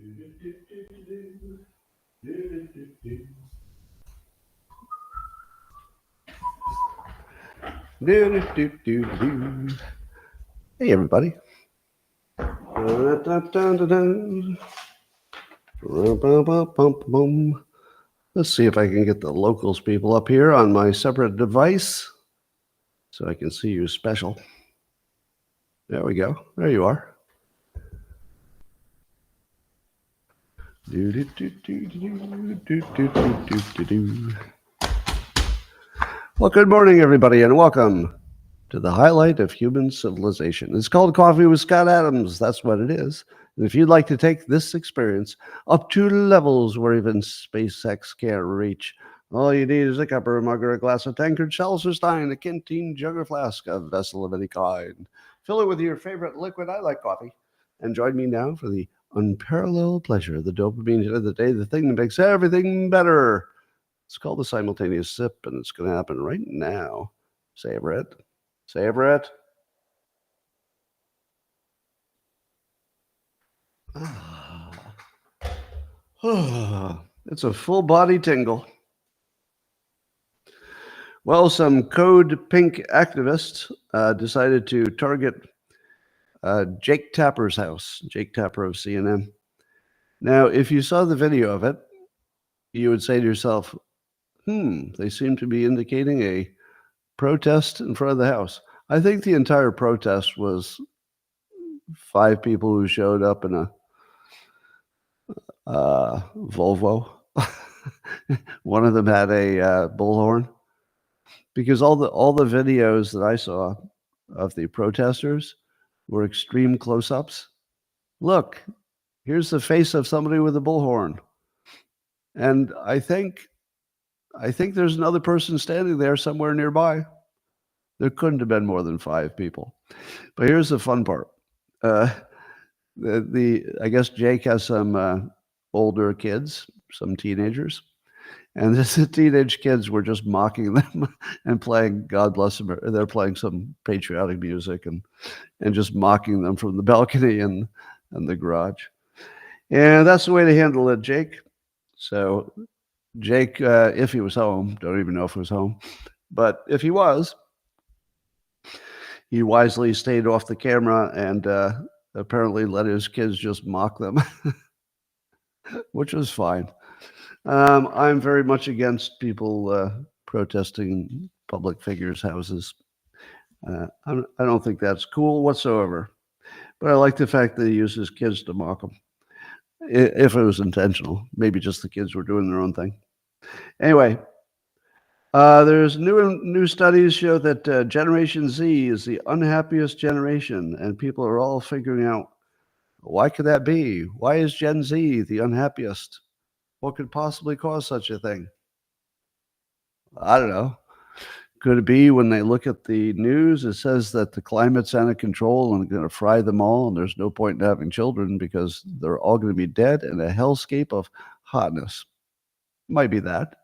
Hey, everybody. Let's see if I can get the locals people up here on my separate device so I can see you special. There we go. There you are. Well, good morning, everybody, and welcome to the highlight of human civilization. It's called Coffee with Scott Adams. That's what it is. And if you'd like to take this experience up to levels where even SpaceX can't reach, all you need is a cup or a mug or a glass, a tankard, chalice or stein, a canteen, jug or flask, a vessel of any kind. Fill it with your favorite liquid. I like coffee. And join me now for the unparalleled pleasure of the dopamine hit of the day, the thing that makes everything better. It's called the simultaneous sip, and it's going to happen right now. Savor it. Savor it. It's a full body tingle. Well, some Code Pink activists decided to target Jake Tapper's house, Jake Tapper of CNN. Now, if you saw the video of it, you would say to yourself, they seem to be indicating a protest in front of the house. I think the entire protest was 5 people who showed up in a Volvo. One of them had a bullhorn, because all the videos that I saw of the protesters were extreme close-ups. Look, here's the face of somebody with a bullhorn, and I think there's another person standing there somewhere nearby. There couldn't have been more than 5 people. But here's the fun part. I guess Jake has some older kids, some teenagers, and the teenage kids were just mocking them and playing God Bless America. They're playing some patriotic music and just mocking them from the balcony and the garage. And that's the way to handle it, Jake. So Jake, if he was home, don't even know if he was home, but if he was, he wisely stayed off the camera and apparently let his kids just mock them, which was fine. I'm very much against people protesting public figures' houses. I don't think that's cool whatsoever, but I like the fact that he uses kids to mock them. If it was intentional, maybe just the kids were doing their own thing. Anyway, there's new studies show that Generation Z is the unhappiest generation, and people are all figuring out, why could that be? Why is Gen Z the unhappiest? What could possibly cause such a thing? I don't know. Could it be when they look at the news, it says that the climate's out of control and going to fry them all, and there's no point in having children because they're all going to be dead in a hellscape of hotness? Might be that.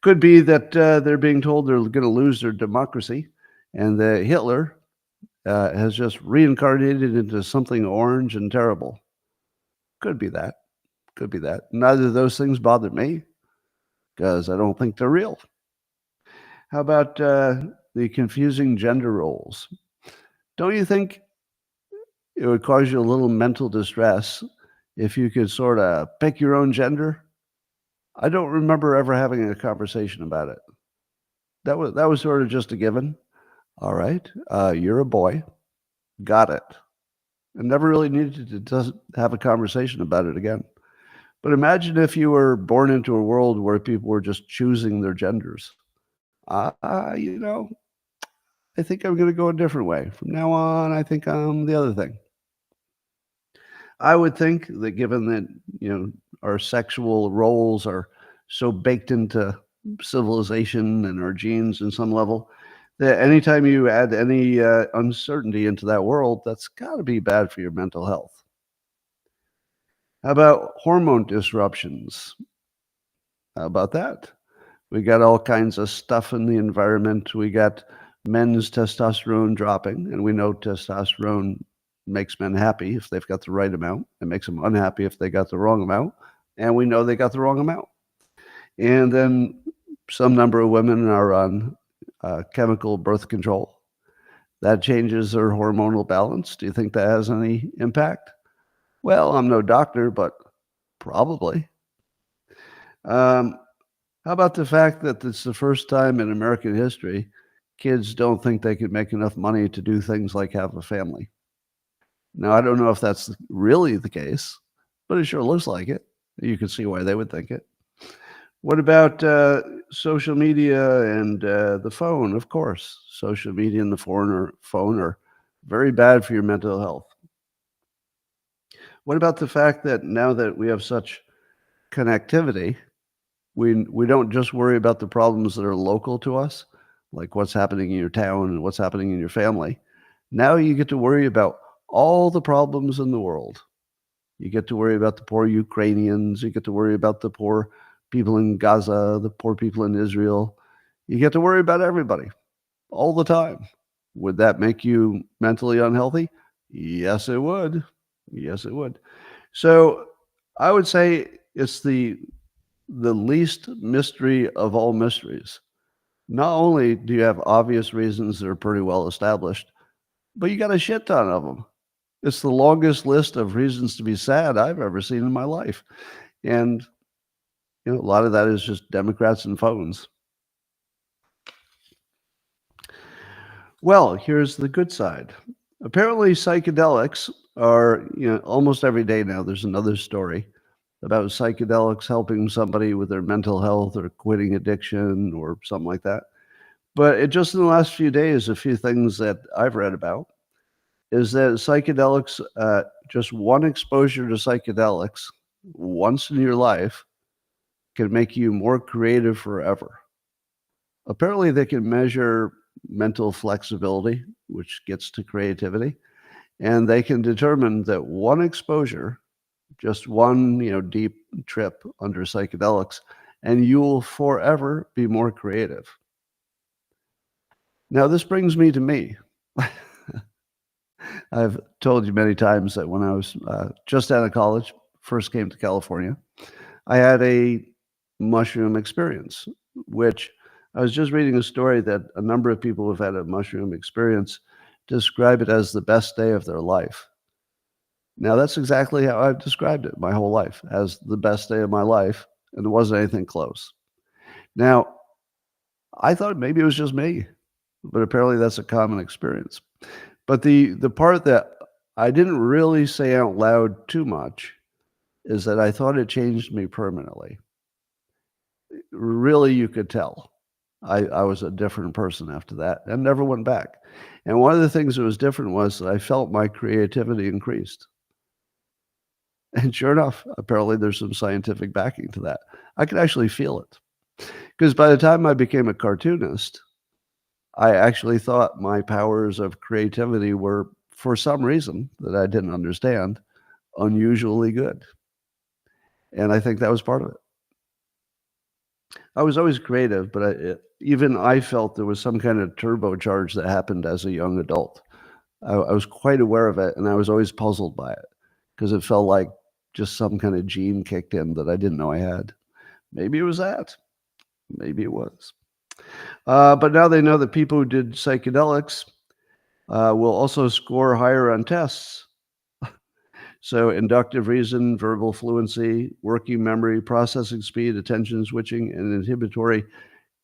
Could be that they're being told they're going to lose their democracy, and that Hitler has just reincarnated into something orange and terrible. Could be that. Could be that. Neither of those things bother me because I don't think they're real. How about the confusing gender roles? Don't you think it would cause you a little mental distress if you could sort of pick your own gender? I don't remember ever having a conversation about it. That was sort of just a given. All right, you're a boy. Got it. I never really needed to have a conversation about it again. But imagine if you were born into a world where people were just choosing their genders. I think I'm going to go a different way. From now on, I think I'm the other thing. I would think that given that, our sexual roles are so baked into civilization and our genes in some level, that anytime you add any uncertainty into that world, that's got to be bad for your mental health. How about hormone disruptions? How about that? We got all kinds of stuff in the environment. We got men's testosterone dropping, and we know testosterone makes men happy if they've got the right amount. It makes them unhappy if they got the wrong amount. And we know they got the wrong amount. And then some number of women are on chemical birth control. That changes their hormonal balance. Do you think that has any impact? Well, I'm no doctor, but probably. How about the fact that it's the first time in American history kids don't think they could make enough money to do things like have a family? Now, I don't know if that's really the case, but it sure looks like it. You can see why they would think it. What about social media and the phone? Of course, social media and the phone are very bad for your mental health. What about the fact that now that we have such connectivity, we don't just worry about the problems that are local to us, like what's happening in your town and what's happening in your family. Now you get to worry about all the problems in the world. You get to worry about the poor Ukrainians. You get to worry about the poor people in Gaza, the poor people in Israel. You get to worry about everybody all the time. Would that make you mentally unhealthy? Yes, it would. Yes, it would. So I would say it's the least mystery of all mysteries. Not only do you have obvious reasons that are pretty well established, but you got a shit ton of them. It's the longest list of reasons to be sad I've ever seen in my life. And a lot of that is just Democrats and phones. Well, here's the good side. Apparently, psychedelics are, almost every day now, there's another story about psychedelics helping somebody with their mental health or quitting addiction or something like that. But just in the last few days, a few things that I've read about is that psychedelics, just one exposure to psychedelics once in your life can make you more creative forever. Apparently, they can measure mental flexibility, which gets to creativity, and they can determine that one exposure, just one deep trip under psychedelics, and you will forever be more creative. Now, this brings me to me. I've told you many times that when I was just out of college, first came to California, I had a mushroom experience, which I was just reading a story that a number of people who've had a mushroom experience describe it as the best day of their life. Now, that's exactly how I've described it my whole life, as the best day of my life, and it wasn't anything close. Now, I thought maybe it was just me, but apparently that's a common experience. But the part that I didn't really say out loud too much is that I thought it changed me permanently. Really, you could tell. I was a different person after that and never went back. And one of the things that was different was that I felt my creativity increased. And sure enough, apparently there's some scientific backing to that. I could actually feel it. Because by the time I became a cartoonist, I actually thought my powers of creativity were, for some reason that I didn't understand, unusually good. And I think that was part of it. I was always creative, but even I felt there was some kind of turbocharge that happened as a young adult. I was quite aware of it, and I was always puzzled by it because it felt like just some kind of gene kicked in that I didn't know I had. Maybe it was that. Maybe it was. But now they know that people who did psychedelics will also score higher on tests. So inductive reason, verbal fluency, working memory, processing speed, attention switching, and inhibitory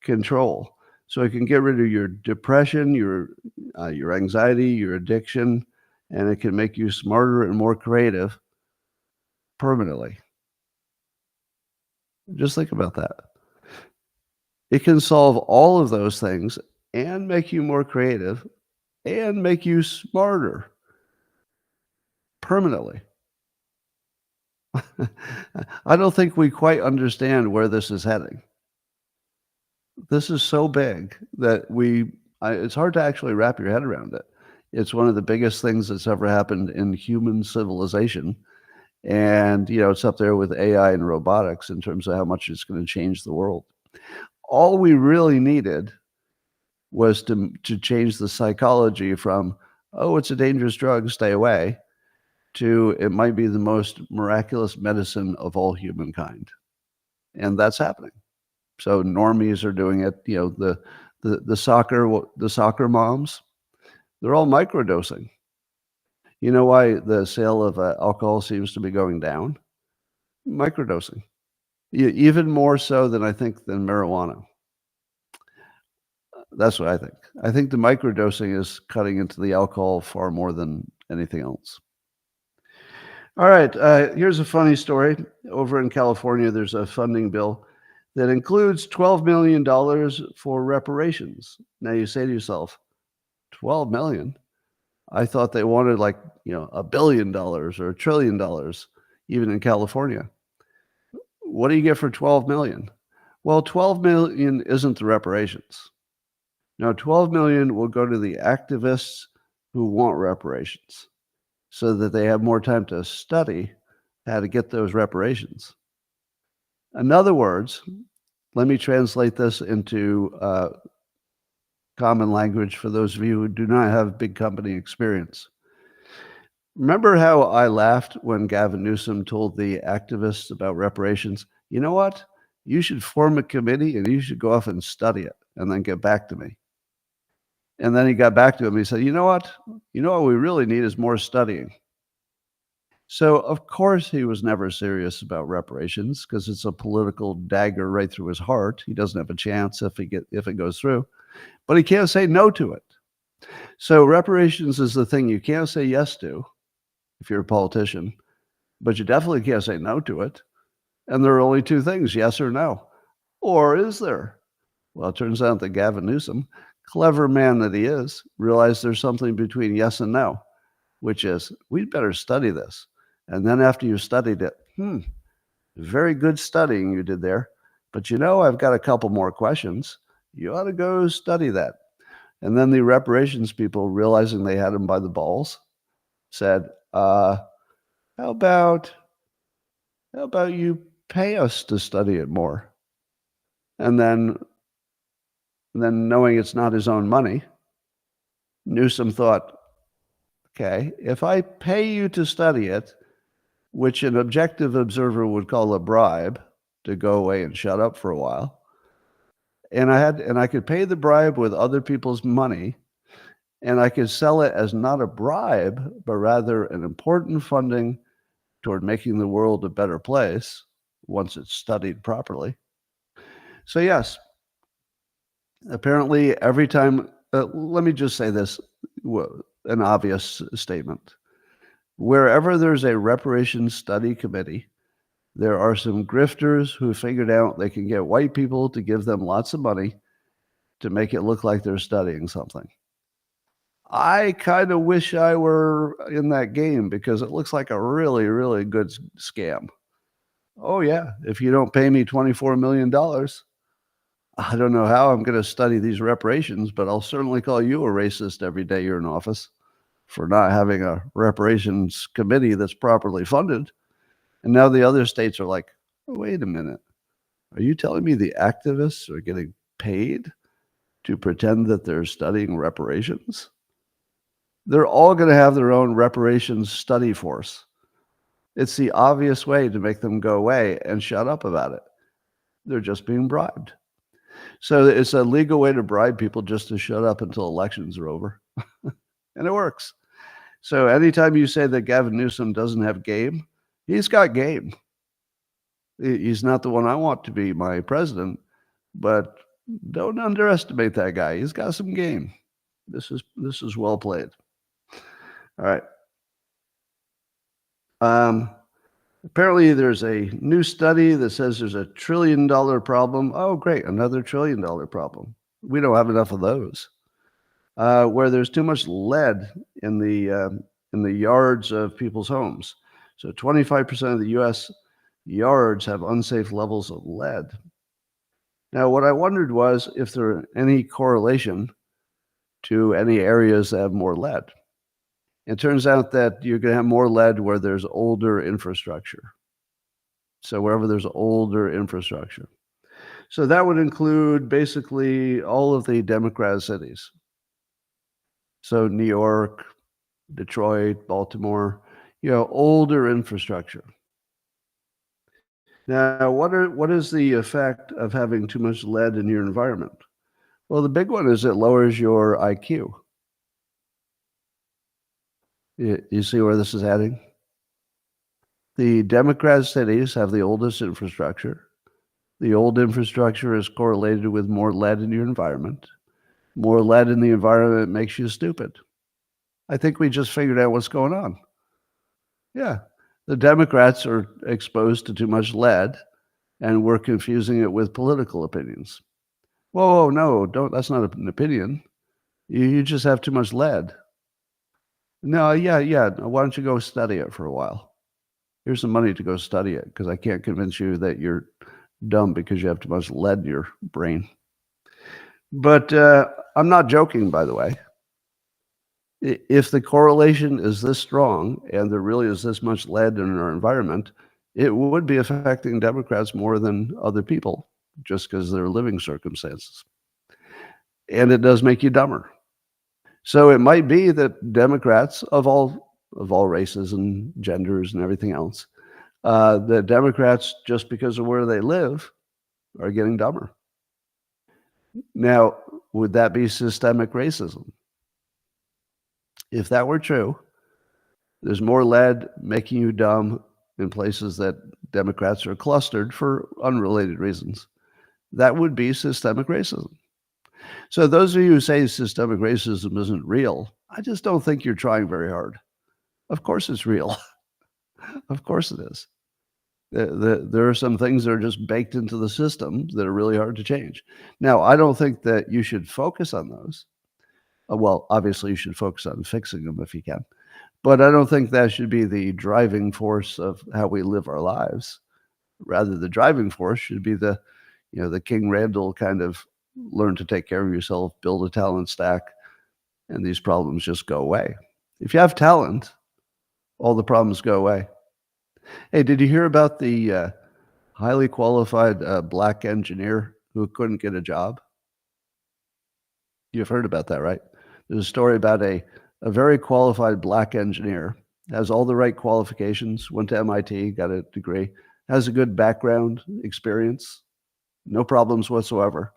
control. So it can get rid of your depression, your anxiety, your addiction, and it can make you smarter and more creative permanently. Just think about that. It can solve all of those things and make you more creative and make you smarter permanently. I don't think we quite understand where this is heading. This is so big that it's hard to actually wrap your head around it. It's one of the biggest things that's ever happened in human civilization. And, it's up there with AI and robotics in terms of how much it's going to change the world. All we really needed was to change the psychology from oh, it's a dangerous drug, stay away, to it might be the most miraculous medicine of all humankind. And that's happening. So normies are doing it. The soccer moms, they're all microdosing. You know why the sale of alcohol seems to be going down? Microdosing. Even more so than I think than marijuana. That's what I think. I think the microdosing is cutting into the alcohol far more than anything else. All right, here's a funny story. Over in California, there's a funding bill that includes $12 million for reparations. Now you say to yourself, 12 million? I thought they wanted like, $1 billion or $1 trillion, even in California. What do you get for 12 million? Well, 12 million isn't the reparations. Now, 12 million will go to the activists who want reparations so that they have more time to study how to get those reparations. In other words, let me translate this into common language for those of you who do not have big company experience. Remember how I laughed when Gavin Newsom told the activists about reparations? You know what? You should form a committee and you should go off and study it and then get back to me. And then he got back to him. He said, you know what? What we really need is more studying. So, of course, he was never serious about reparations because it's a political dagger right through his heart. He doesn't have a chance if it goes through, but he can't say no to it. So reparations is the thing you can't say yes to if you're a politician, but you definitely can't say no to it. And there are only two things, yes or no. Or is there? Well, it turns out that Gavin Newsom, clever man that he is, realized there's something between yes and no, which is we'd better study this. And then after you've studied it, very good studying you did there. But I've got a couple more questions. You ought to go study that. And then the reparations people, realizing they had him by the balls, said, how about you pay us to study it more? And then knowing it's not his own money, Newsom thought, okay, if I pay you to study it, which an objective observer would call a bribe to go away and shut up for a while, and I could pay the bribe with other people's money, and I could sell it as not a bribe, but rather an important funding toward making the world a better place once it's studied properly. So yes, apparently every time, let me just say this, an obvious statement. Wherever there's a reparations study committee, there are some grifters who figured out they can get white people to give them lots of money to make it look like they're studying something. I kind of wish I were in that game because it looks like a really, really good scam. Oh, yeah, if you don't pay me $24 million, I don't know how I'm going to study these reparations, but I'll certainly call you a racist every day you're in office for not having a reparations committee that's properly funded. And now the other states are like, oh, wait a minute. Are you telling me the activists are getting paid to pretend that they're studying reparations? They're all going to have their own reparations study force. It's the obvious way to make them go away and shut up about it. They're just being bribed. So it's a legal way to bribe people just to shut up until elections are over. And it works. So anytime you say that Gavin Newsom doesn't have game, he's got game. He's not the one I want to be my president, but don't underestimate that guy. He's got some game. This is well played. All right. Apparently, there's a new study that says there's $1 trillion problem. Oh, great, another $1 trillion problem. We don't have enough of those. Where there's too much lead in the yards of people's homes. So 25% of the U.S. yards have unsafe levels of lead. Now, what I wondered was if there any correlation to any areas that have more lead. It turns out that you're going to have more lead where there's older infrastructure. So wherever there's older infrastructure. So that would include basically all of the Democrat cities. So New York, Detroit, Baltimore, older infrastructure. Now, what is the effect of having too much lead in your environment? Well, the big one is it lowers your IQ. You see where this is heading? The Democrat cities have the oldest infrastructure. The old infrastructure is correlated with more lead in your environment. More lead in the environment makes you stupid. I think we just figured out what's going on. Yeah. The Democrats are exposed to too much lead, and we're confusing it with political opinions. Whoa, no, don't. That's not an opinion. You just have too much lead. No, yeah. Why don't you go study it for a while? Here's some money to go study it, because I can't convince you that you're dumb because you have too much lead in your brain. But I'm not joking, by the way. If the correlation is this strong and there really is this much lead in our environment, it would be affecting Democrats more than other people just because of their living circumstances. And it does make you dumber. So it might be that Democrats of all races and genders and everything else, the Democrats, just because of where they live, are getting dumber. Now, would that be systemic racism? If that were true, there's more lead making you dumb in places that Democrats are clustered for unrelated reasons. That would be systemic racism. So those of you who say systemic racism isn't real, I just don't think you're trying very hard. Of course it's real. Of course it is. There are some things that are just baked into the system that are really hard to change. Now, I don't think that you should focus on those. Well, obviously, you should focus on fixing them if you can. But I don't think that should be the driving force of how we live our lives. Rather, the driving force should be the King Randall kind of learn to take care of yourself, build a talent stack, and these problems just go away. If you have talent, all the problems go away. Hey, did you hear about the highly qualified black engineer who couldn't get a job? You've heard about that, right? There's a story about a very qualified black engineer, has all the right qualifications, went to MIT, got a degree, has a good background experience, no problems whatsoever.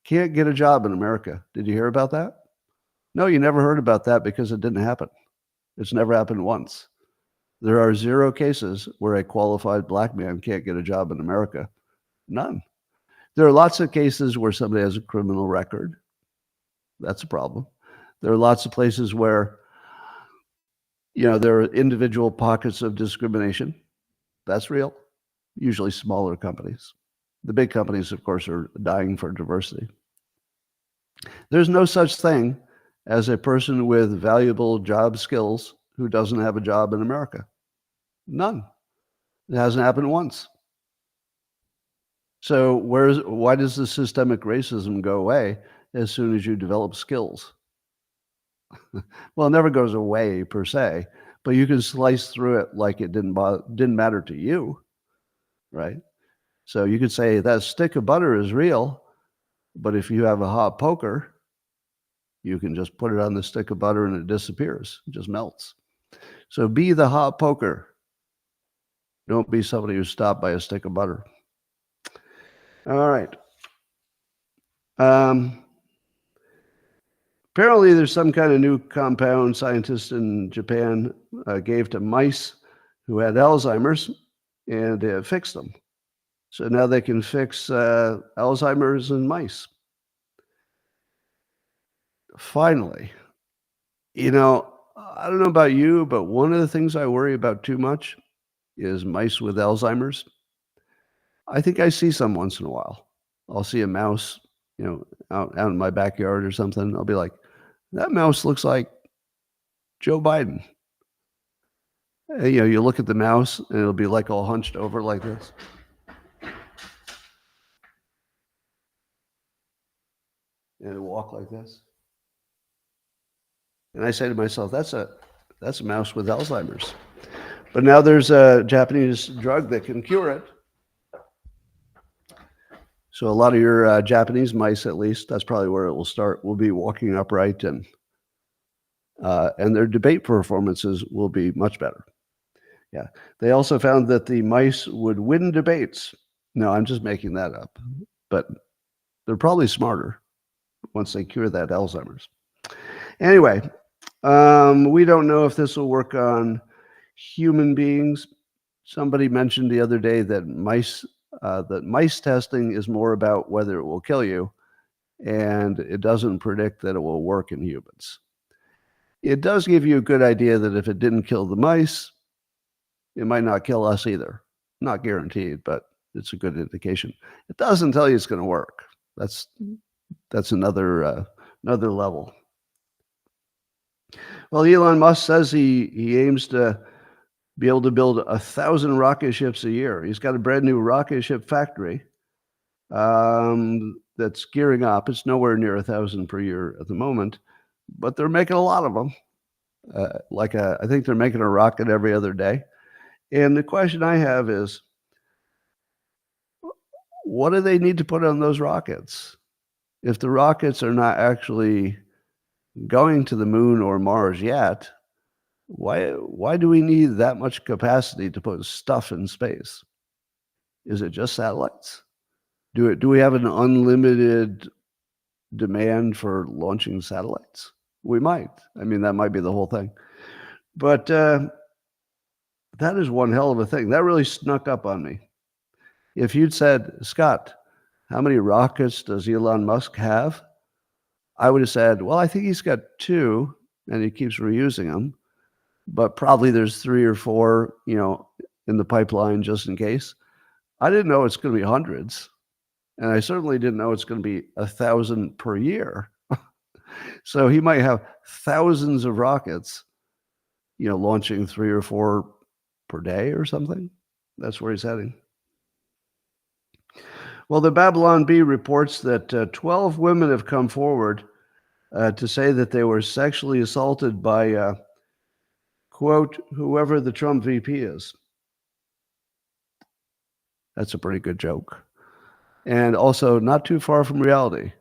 Can't get a job in America. Did you hear about that? No, you never heard about that because it didn't happen. It's never happened once. There are 0 cases where a qualified black man can't get a job in America. None. There are lots of cases where somebody has a criminal record. That's a problem. There are lots of places where, there are individual pockets of discrimination. That's real. Usually smaller companies. The big companies, of course, are dying for diversity. There's no such thing as a person with valuable job skills who doesn't have a job in America. None. It hasn't happened once. So why does the systemic racism go away as soon as you develop skills? Well, it never goes away per se, but you can slice through it like it didn't matter to you, right? So you could say that stick of butter is real, but if you have a hot poker, you can just put it on the stick of butter and it disappears. It just melts. So be the hot poker. Don't be somebody who's stopped by a stick of butter. All right. Apparently, there's some kind of new compound scientists in Japan gave to mice who had Alzheimer's, and it fixed them. So now they can fix Alzheimer's in mice. Finally, I don't know about you, but one of the things I worry about too much is mice with Alzheimer's. I think I see some once in a while. I'll see a mouse, out in my backyard or something. I'll be like, that mouse looks like Joe Biden. And, you look at the mouse and it'll be like all hunched over like this. And it'll walk like this. And I say to myself, that's a mouse with Alzheimer's. But now there's a Japanese drug that can cure it. So a lot of your Japanese mice, at least, that's probably where it will start, will be walking upright and and their debate performances will be much better. Yeah. They also found that the mice would win debates. No, I'm just making that up. But they're probably smarter once they cure that Alzheimer's. Anyway, we don't know if this will work on human beings. Somebody mentioned the other day that mice testing is more about whether it will kill you, and it doesn't predict that it will work in humans. It does give you a good idea that if it didn't kill the mice, it might not kill us either. Not guaranteed, but it's a good indication. It doesn't tell you it's going to work. That's another level. Well, Elon Musk says he aims to be able to build 1,000 rocket ships a year. He's got a brand new rocket ship factory that's gearing up. It's nowhere near 1,000 per year at the moment, but they're making a lot of them. I think they're making a rocket every other day. And the question I have is, what do they need to put on those rockets? If the rockets are not actually going to the moon or Mars yet, why do we need that much capacity to put stuff in space? Is it just satellites? Do we have an unlimited demand for launching satellites? We might. I mean, that might be the whole thing. But that is one hell of a thing. That really snuck up on me. If you'd said, Scott, how many rockets does Elon Musk have? I would have said, well, I think he's got 2, and he keeps reusing them. But probably there's 3 or 4, in the pipeline just in case. I didn't know it's going to be hundreds. And I certainly didn't know it's going to be 1,000 per year. So he might have thousands of rockets, launching 3 or 4 per day or something. That's where he's heading. Well, the Babylon Bee reports that 12 women have come forward to say that they were sexually assaulted by, quote, whoever the Trump VP is. That's a pretty good joke. And also not too far from reality,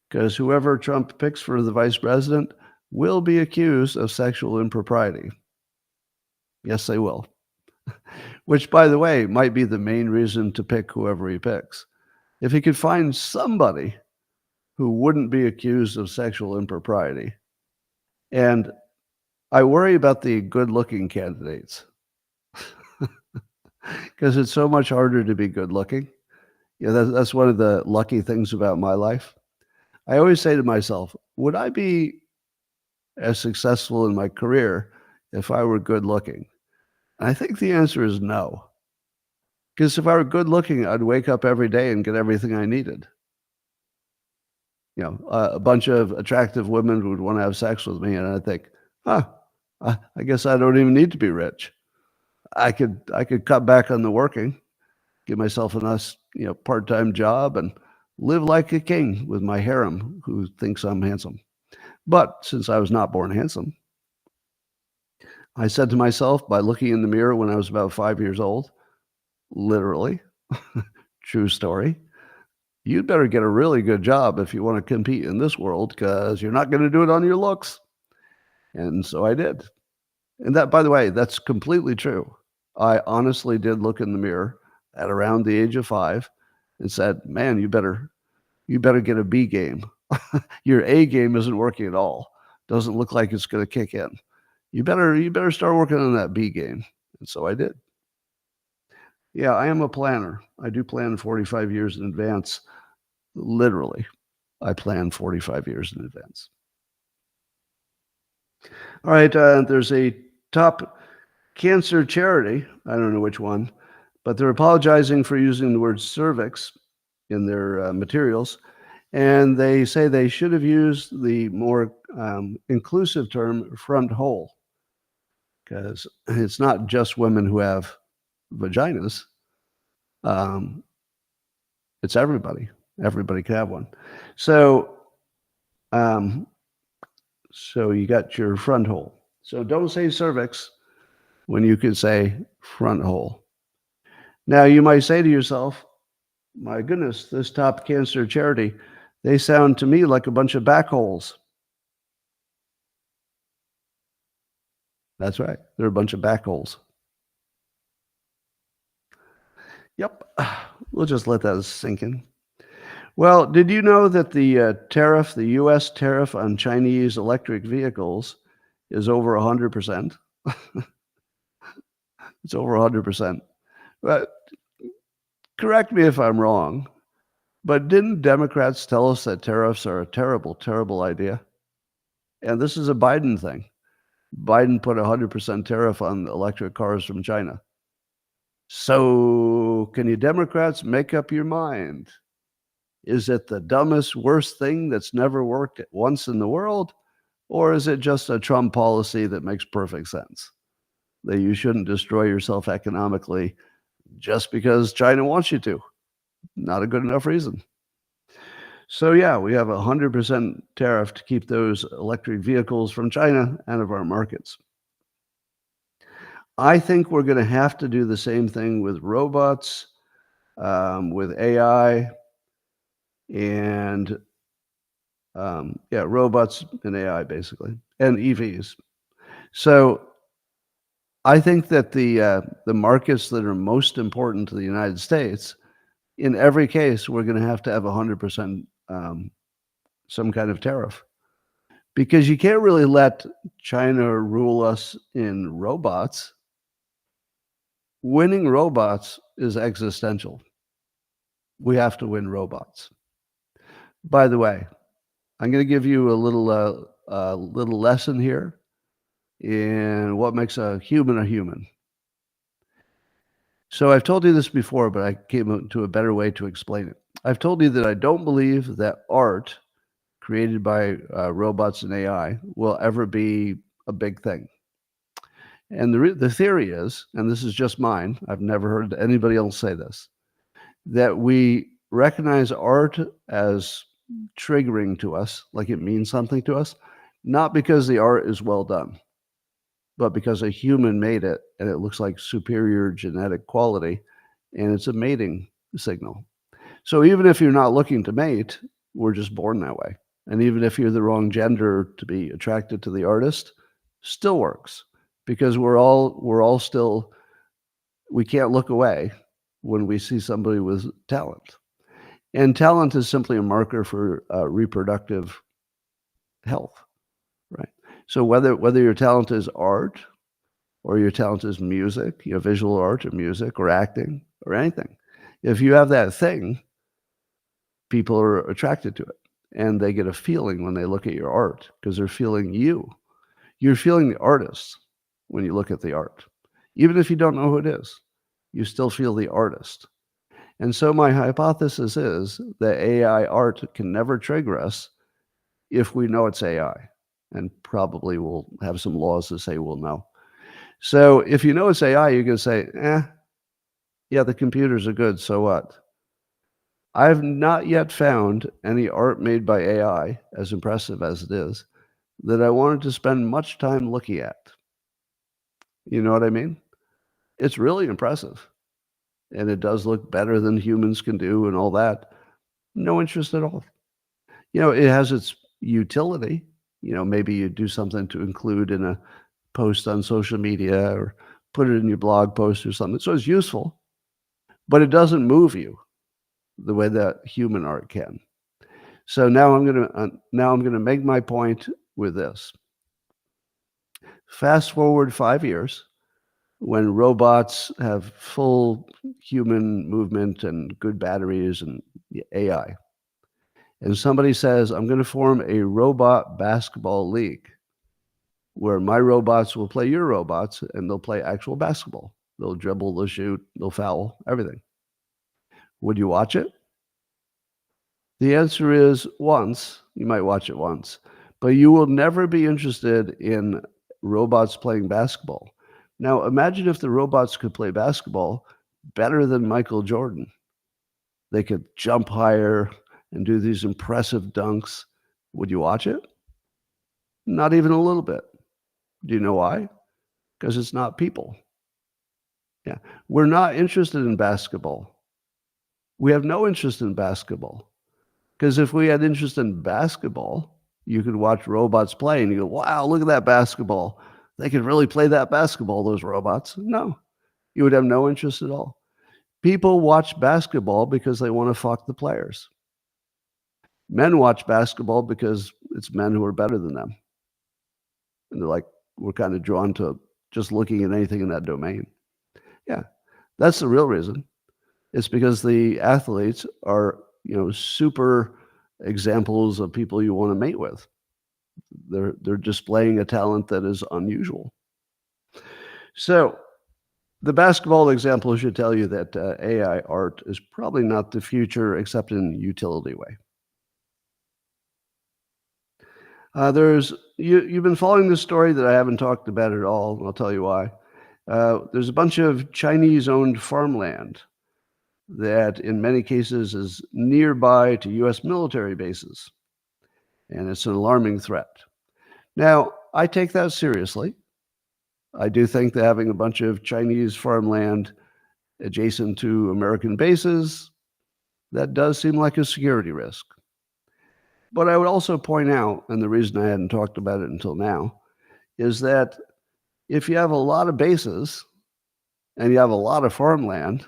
because whoever Trump picks for the vice president will be accused of sexual impropriety. Yes, they will. Which, by the way, might be the main reason to pick whoever he picks. If he could find somebody who wouldn't be accused of sexual impropriety. And I worry about the good-looking candidates because it's so much harder to be good-looking. That's one of the lucky things about my life. I always say to myself, would I be as successful in my career if I were good-looking? And I think the answer is no. Because if I were good-looking, I'd wake up every day and get everything I needed. A bunch of attractive women would want to have sex with me, and I'd think, I guess I don't even need to be rich. I could cut back on the working, give myself a nice, part-time job, and live like a king with my harem who thinks I'm handsome. But since I was not born handsome, I said to myself by looking in the mirror when I was about 5 years old, literally, true story, you'd better get a really good job if you want to compete in this world, because you're not going to do it on your looks. And so I did. And that, by the way, that's completely true. I honestly did look in the mirror at around the age of 5 and said, man, you better get a B game. Your A game isn't working at all. Doesn't look like it's going to kick in. You better start working on that B game. And so I did. Yeah, I am a planner. I do plan 45 years in advance. Literally, I plan 45 years in advance. All right, there's a top cancer charity, I don't know which one, but they're apologizing for using the word cervix in their materials, and they say they should have used the more inclusive term front hole, because it's not just women who have vaginas. It's everybody. Everybody can have one. So you got your front hole. So don't say cervix when you could say front hole. Now you might say to yourself, my goodness, this top cancer charity, they sound to me like a bunch of back holes. That's right. They're a bunch of backholes. Yep. We'll just let that sink in. Well, did you know that the U.S. tariff on Chinese electric vehicles is over 100%? It's over 100%. But correct me if I'm wrong, but didn't Democrats tell us that tariffs are a terrible, terrible idea? And this is a Biden thing. Biden put a 100% tariff on electric cars from China. So, can you Democrats make up your mind? Is it the dumbest, worst thing that's never worked once in the world? Or is it just a Trump policy that makes perfect sense? That you shouldn't destroy yourself economically just because China wants you to. Not a good enough reason. So, yeah, we have a 100% tariff to keep those electric vehicles from China out of our markets. I think we're going to have to do the same thing with robots, with AI, and robots and AI basically, and EVs. So I think that the markets that are most important to the United States, in every case, we're going to have 100% some kind of tariff, because you can't really let China rule us in robots. Winning robots is existential. We have to win robots. By the way, I'm going to give you a little lesson here in what makes a human a human. So I've told you this before, but I came to a better way to explain it. I've told you that I don't believe that art created by robots and AI will ever be a big thing. And the theory is, and this is just mine, I've never heard anybody else say this, that we recognize art as triggering to us, like it means something to us, not because the art is well done, but because a human made it and it looks like superior genetic quality, and it's a mating signal. So even if you're not looking to mate, we're just born that way. And even if you're the wrong gender to be attracted to the artist, still works, because we're all still, we can't look away when we see somebody with talent. And talent is simply a marker for reproductive health, right? So whether your talent is art, or your talent is music, visual art or music or acting or anything, if you have that thing, people are attracted to it, and they get a feeling when they look at your art because they're feeling you. You're feeling the artist when you look at the art. Even if you don't know who it is, you still feel the artist. And so my hypothesis is that AI art can never trigger us if we know it's AI, and probably we'll have some laws that say we'll know. So if you know it's AI, you can say, yeah, the computers are good, so what? I've not yet found any art made by AI, as impressive as it is, that I wanted to spend much time looking at. You know what I mean? It's really impressive. And it does look better than humans can do and all that. No interest at all. It has its utility. Maybe you do something to include in a post on social media or put it in your blog post or something. So it's useful, but it doesn't move you the way that human art can. So now I'm going to make my point with this. Fast forward 5 years, when robots have full human movement and good batteries and AI, and somebody says, I'm going to form a robot basketball league where my robots will play your robots, and they'll play actual basketball. They'll dribble, they'll shoot, they'll foul, everything. Would you watch it? The answer is once. You might watch it once, but you will never be interested in robots playing basketball. Now, imagine if the robots could play basketball better than Michael Jordan. They could jump higher and do these impressive dunks. Would you watch it? Not even a little bit. Do you know why? Because it's not people. Yeah. We're not interested in basketball. We have no interest in basketball. Because if we had interest in basketball, you could watch robots play and you go, wow, look at that basketball. They could really play that basketball, those robots. No, you would have no interest at all. People watch basketball because they want to fuck the players. Men watch basketball because it's men who are better than them. And they're like, we're kind of drawn to just looking at anything in that domain. Yeah, that's the real reason. It's because the athletes are, super examples of people you want to mate with. They're displaying a talent that is unusual. So the basketball example should tell you that AI art is probably not the future, except in utility way. You've been following this story that I haven't talked about at all, and I'll tell you why. There's a bunch of Chinese-owned farmland that in many cases is nearby to U.S. military bases, and it's an alarming threat. Now, I take that seriously. I do think that having a bunch of Chinese farmland adjacent to American bases, that does seem like a security risk. But I would also point out, and the reason I hadn't talked about it until now, is that if you have a lot of bases and you have a lot of farmland,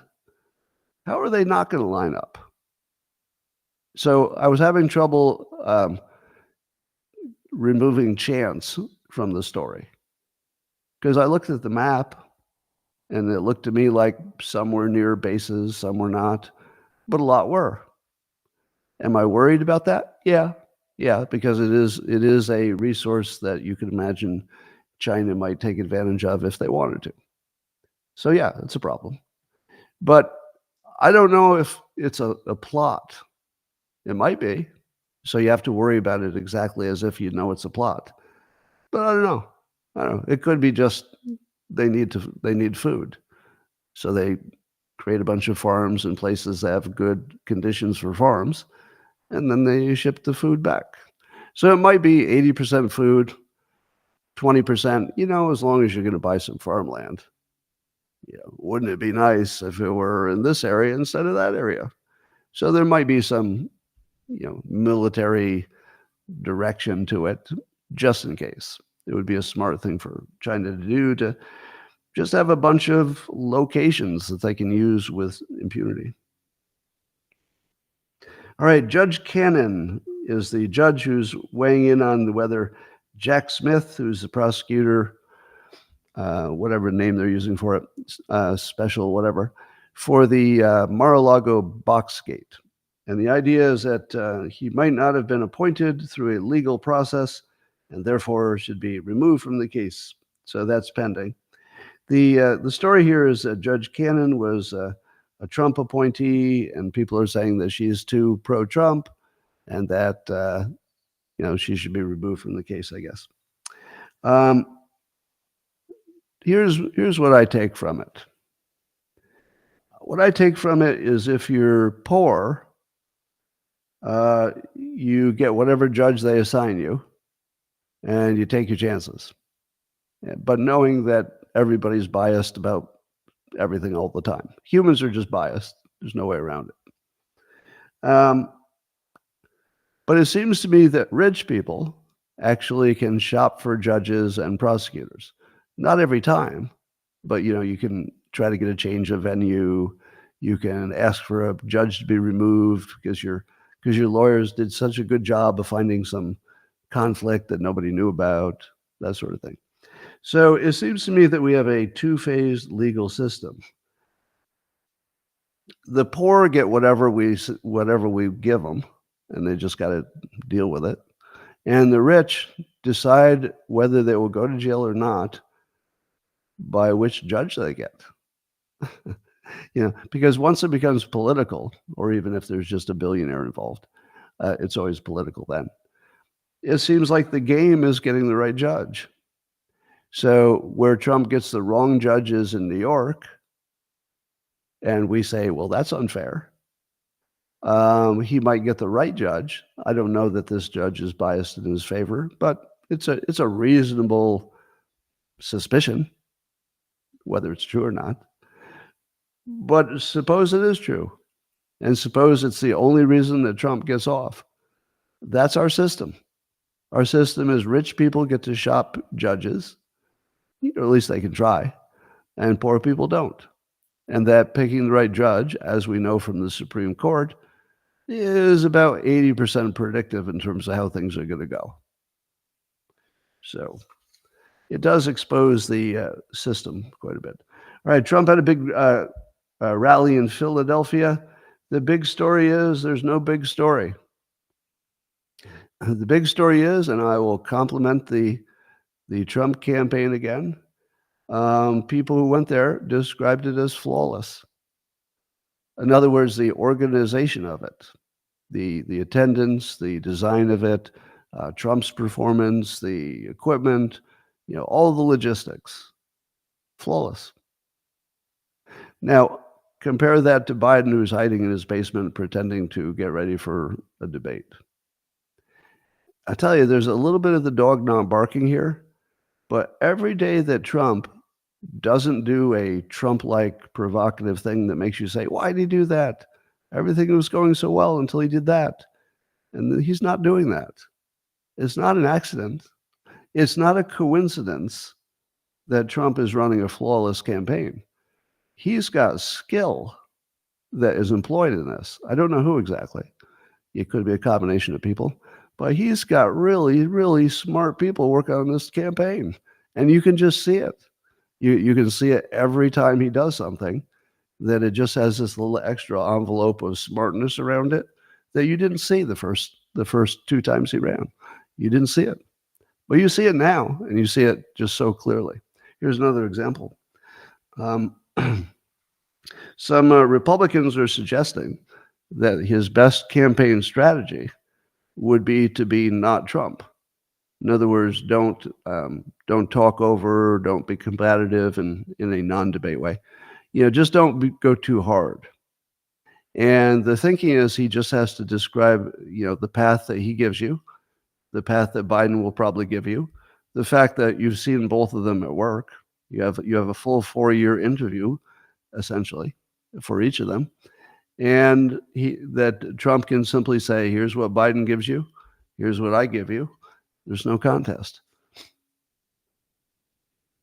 how are they not going to line up? So I was having trouble removing chance from the story because I looked at the map and it looked to me like some were near bases, some were not, but a lot were. Am I worried about that? Yeah, because it is a resource that you can imagine China might take advantage of if they wanted to. So yeah, it's a problem. But I don't know if it's a plot. It might be. So you have to worry about it exactly as if you know it's a plot. But I don't know. It could be just they need food. So they create a bunch of farms in places that have good conditions for farms, and then they ship the food back. So it might be 80% food, 20%, as long as you're going to buy some farmland. Wouldn't it be nice if it were in this area instead of that area? So there might be some, military direction to it, just in case. It would be a smart thing for China to do, to just have a bunch of locations that they can use with impunity. All right, Judge Cannon is the judge who's weighing in on whether Jack Smith, who's the prosecutor, whatever name they're using for it, special whatever, for the Mar-a-Lago boxgate. And the idea is that he might not have been appointed through a legal process and therefore should be removed from the case. So that's pending. The story here is that Judge Cannon was a Trump appointee, and people are saying that she's too pro-Trump and that, she should be removed from the case, I guess. Here's what I take from it. What I take from it is if you're poor, you get whatever judge they assign you, and you take your chances. But knowing that everybody's biased about everything all the time. Humans are just biased. There's no way around it. But it seems to me that rich people actually can shop for judges and prosecutors. Not every time, but you can try to get a change of venue. You can ask for a judge to be removed because your lawyers did such a good job of finding some conflict that nobody knew about, that sort of thing. So it seems to me that we have a two-phased legal system. The poor get whatever we give them, and they just got to deal with it. And the rich decide whether they will go to jail or not by which judge they get. Because once it becomes political, or even if there's just a billionaire involved, it's always political then. It seems like the game is getting the right judge. So where Trump gets the wrong judges in New York, and we say, well, that's unfair, he might get the right judge. I don't know that this judge is biased in his favor, but it's a reasonable suspicion, whether it's true or not. But suppose it is true, and suppose it's the only reason that Trump gets off. That's our system. Our system is rich people get to shop judges, At least they can try, and poor people don't. And that picking the right judge, as we know from the Supreme Court, is about 80% predictive in terms of how things are going to go. So it does expose the system quite a bit. All right, Trump had a big rally in Philadelphia. The big story is there's no big story. The big story is, and I will compliment the Trump campaign again, people who went there described it as flawless. In other words, the organization of it, the attendance, the design of it, Trump's performance, the equipment, all the logistics, flawless. Now, compare that to Biden, who's hiding in his basement pretending to get ready for a debate. I tell you, there's a little bit of the dog not barking here, but every day that Trump doesn't do a Trump-like provocative thing that makes you say, why did he do that? Everything was going so well until he did that. And he's not doing that. It's not an accident. It's not a coincidence that Trump is running a flawless campaign. He's got skill that is employed in this. I don't know who exactly. It could be a combination of people, but he's got really, really smart people working on this campaign. And you can just see it. You can see it every time he does something, that it just has this little extra envelope of smartness around it that you didn't see the first 2 times he ran. You didn't see it. But you see it now, and you see it just so clearly. Here's another example. Some Republicans are suggesting that his best campaign strategy would be to be not Trump. In other words, don't talk over, don't be combative in a non-debate way. Just don't go too hard. And the thinking is he just has to describe, the path that he gives you, the path that Biden will probably give you, the fact that you've seen both of them at work. You have a full 4-year interview, essentially, for each of them. And that Trump can simply say, here's what Biden gives you, here's what I give you. There's no contest.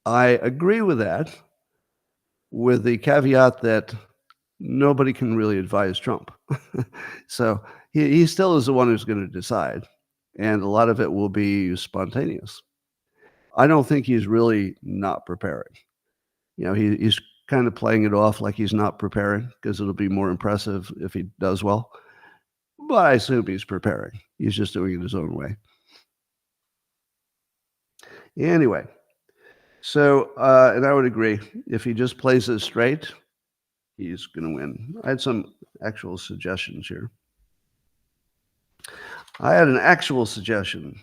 I agree with that, with the caveat that nobody can really advise Trump. So he still is the one who's going to decide. And a lot of it will be spontaneous. I don't think he's really not preparing. He's kind of playing it off like he's not preparing because it'll be more impressive if he does well. But I assume he's preparing. He's just doing it his own way. Anyway, so, and I would agree, if he just plays it straight, he's going to win. I had some actual suggestions here. I had an actual suggestion.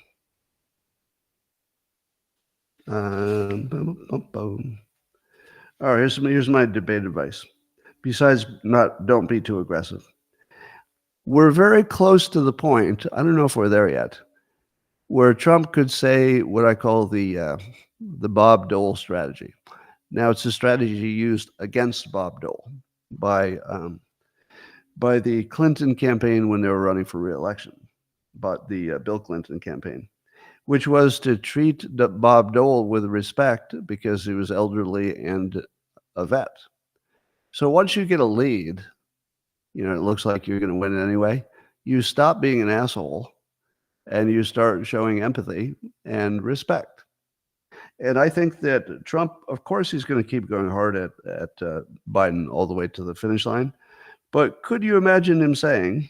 Boom, boom, boom. All right, here's my debate advice. Besides, don't be too aggressive. We're very close to the point, I don't know if we're there yet, where Trump could say what I call the Bob Dole strategy. Now, it's a strategy used against Bob Dole by the Clinton campaign when they were running for re-election, but the Bill Clinton campaign, which was to treat Bob Dole with respect because he was elderly and a vet. So once you get a lead, it looks like you're going to win anyway, you stop being an asshole and you start showing empathy and respect. And I think that Trump, of course, he's going to keep going hard at Biden all the way to the finish line. But could you imagine him saying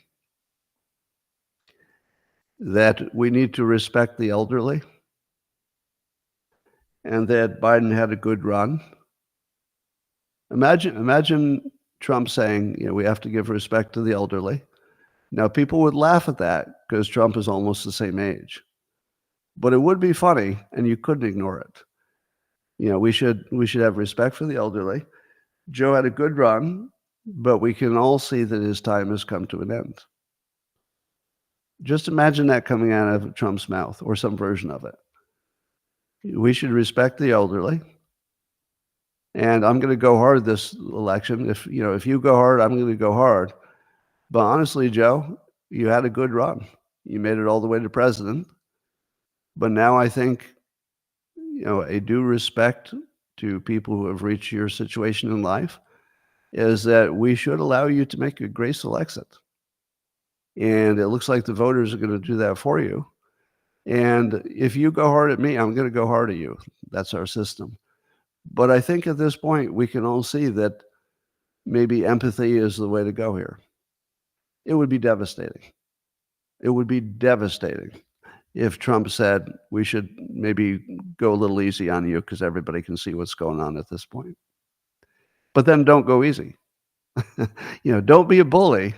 that we need to respect the elderly and that Biden had a good run? Imagine Trump saying, we have to give respect to the elderly. Now, people would laugh at that because Trump is almost the same age. But it would be funny, and you couldn't ignore it. We should have respect for the elderly. Joe had a good run, but we can all see that his time has come to an end. Just imagine that coming out of Trump's mouth or some version of it. We should respect the elderly. And I'm going to go hard this election. If you go hard, I'm going to go hard. But honestly, Joe, you had a good run. You made it all the way to president. But now I think, a due respect to people who have reached your situation in life is that we should allow you to make a graceful exit. And it looks like the voters are going to do that for you. And if you go hard at me, I'm going to go hard at you. That's our system. But I think at this point, we can all see that maybe empathy is the way to go here. It would be devastating. It would be devastating if Trump said we should maybe go a little easy on you because everybody can see what's going on at this point. But then don't go easy. Don't be a bully,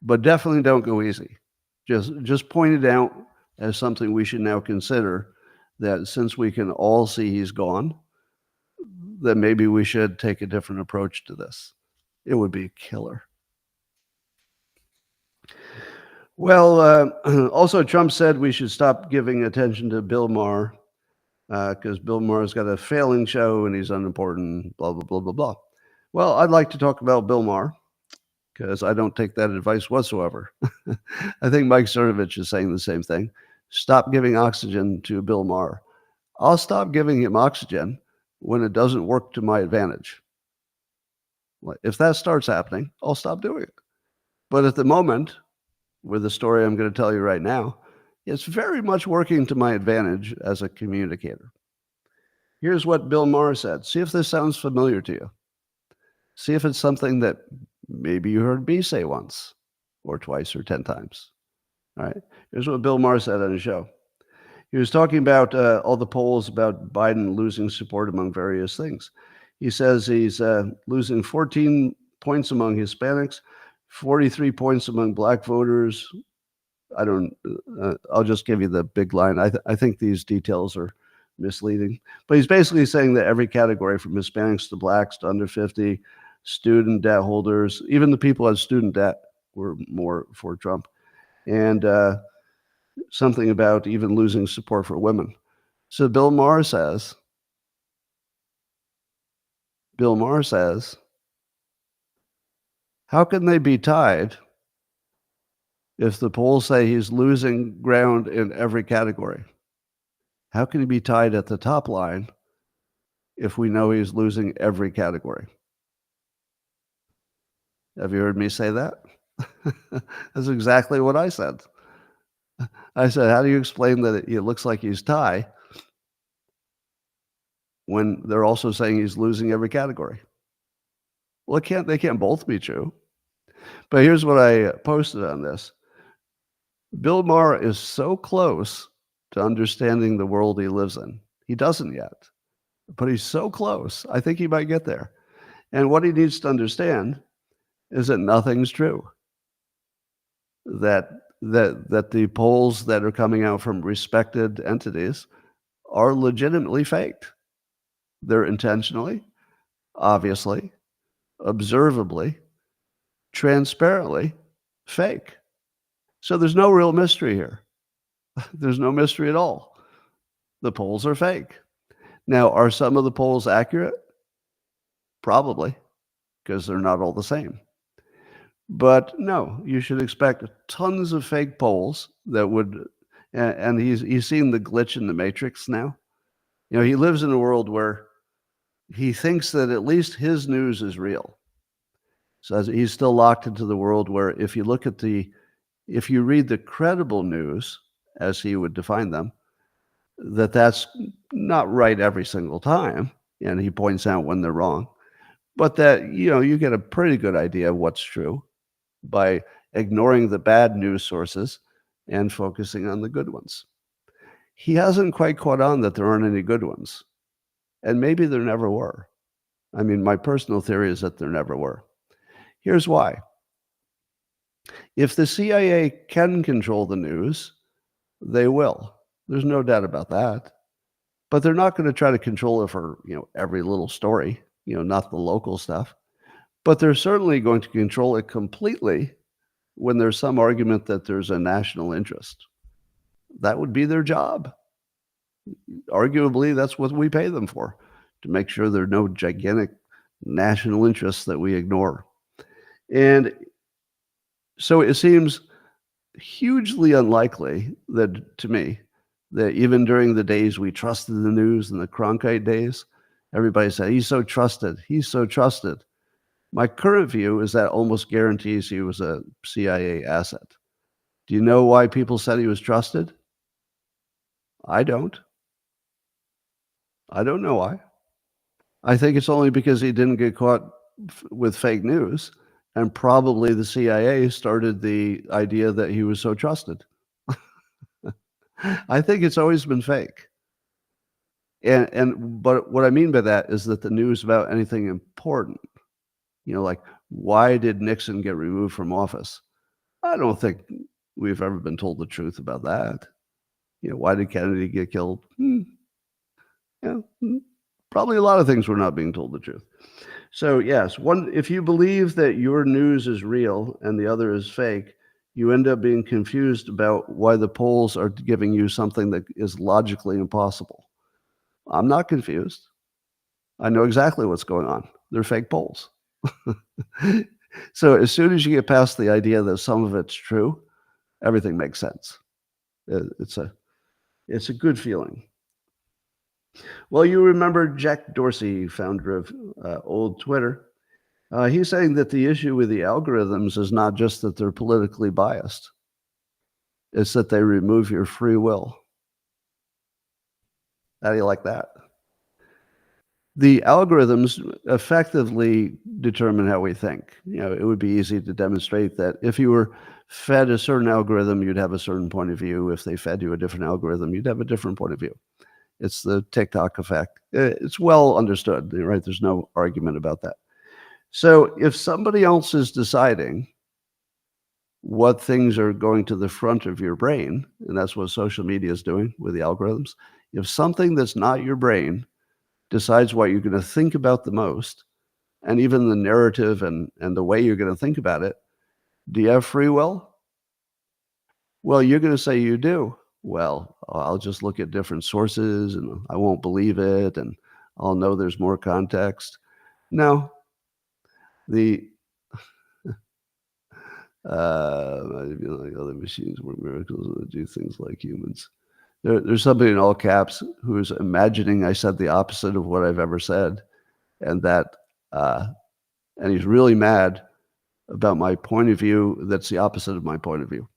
but definitely don't go easy. Just point it out as something we should now consider, that since we can all see he's gone, that maybe we should take a different approach to this. It would be killer. Well, also Trump said we should stop giving attention to Bill Maher because Bill Maher's got a failing show and he's unimportant, blah, blah, blah, blah, blah. Well, I'd like to talk about Bill Maher because I don't take that advice whatsoever. I think Mike Cernovich is saying the same thing. Stop giving oxygen to Bill Maher. I'll stop giving him oxygen when it doesn't work to my advantage. If that starts happening, I'll stop doing it. But at the moment, with the story I'm going to tell you right now, it's very much working to my advantage as a communicator. Here's what Bill Maher said. See if this sounds familiar to you. See if it's something that maybe you heard me say once or twice or 10 times. All right. Here's what Bill Maher said on his show. He was talking about all the polls about Biden losing support among various things. He says he's losing 14 points among Hispanics, 43 points among black voters. I'll just give you the big line. I think these details are misleading. But he's basically saying that every category from Hispanics to blacks to under 50, student debt holders, even the people who had student debt were more for Trump. And something about even losing support for women. So Bill Maher says, how can they be tied if the polls say he's losing ground in every category? How can he be tied at the top line if we know he's losing every category? Have you heard me say that? That's exactly what I said. I said, how do you explain that it looks like he's tied when they're also saying he's losing every category? Well, they can't both be true. But here's what I posted on this. Bill Maher is so close to understanding the world he lives in. He doesn't yet, but he's so close. I think he might get there. And what he needs to understand is that nothing's true. That the polls that are coming out from respected entities are legitimately faked. They're intentionally, obviously, observably, transparently fake. So there's no real mystery here. There's no mystery at all. The polls are fake. Now, are some of the polls accurate? Probably, because they're not all the same. But no, you should expect tons of fake polls that would, and he's seen the glitch in the matrix now. He lives in a world where he thinks that at least his news is real. So he's still locked into the world where if you read the credible news, as he would define them, that's not right every single time. And he points out when they're wrong, but that, you get a pretty good idea of what's true by ignoring the bad news sources and focusing on the good ones. He hasn't quite caught on that there aren't any good ones. And maybe there never were. I mean, my personal theory is that there never were. Here's why. If the CIA can control the news, they will. There's no doubt about that. But they're not going to try to control it for, every little story, not the local stuff. But they're certainly going to control it completely when there's some argument that there's a national interest. That would be their job. Arguably, that's what we pay them for, to make sure there are no gigantic national interests that we ignore. And so it seems hugely unlikely to me that even during the days we trusted the news in the Cronkite days, everybody said, he's so trusted. He's so trusted. My current view is that almost guarantees he was a CIA asset. Do you know why people said he was trusted? I don't. I don't know why. I think it's only because he didn't get caught with fake news, and probably the CIA started the idea that he was so trusted. I think it's always been fake. But what I mean by that is that the news about anything important, like why did Nixon get removed from office? I don't think we've ever been told the truth about that. Why did Kennedy get killed? Probably a lot of things we're not being told the truth. So yes, if you believe that your news is real and the other is fake, you end up being confused about why the polls are giving you something that is logically impossible. I'm not confused. I know exactly what's going on. They're fake polls. So as soon as you get past the idea that some of it's true, everything makes sense. It's a good feeling. Well, you remember Jack Dorsey, founder of old Twitter. He's saying that the issue with the algorithms is not just that they're politically biased. It's that they remove your free will. How do you like that? The algorithms effectively determine how we think. It would be easy to demonstrate that if you were fed a certain algorithm, you'd have a certain point of view. If they fed you a different algorithm, you'd have a different point of view. It's the TikTok effect. It's well understood, right? There's no argument about that. So if somebody else is deciding what things are going to the front of your brain, and that's what social media is doing with the algorithms, if something that's not your brain decides what you're going to think about the most, and even the narrative and the way you're going to think about it, do you have free will? Well, you're going to say you do. Well, I'll just look at different sources and I won't believe it and I'll know there's more context. No. The like other machines were miracles that do things like humans. There's somebody in all caps who's imagining I said the opposite of what I've ever said, and he's really mad about my point of view that's the opposite of my point of view.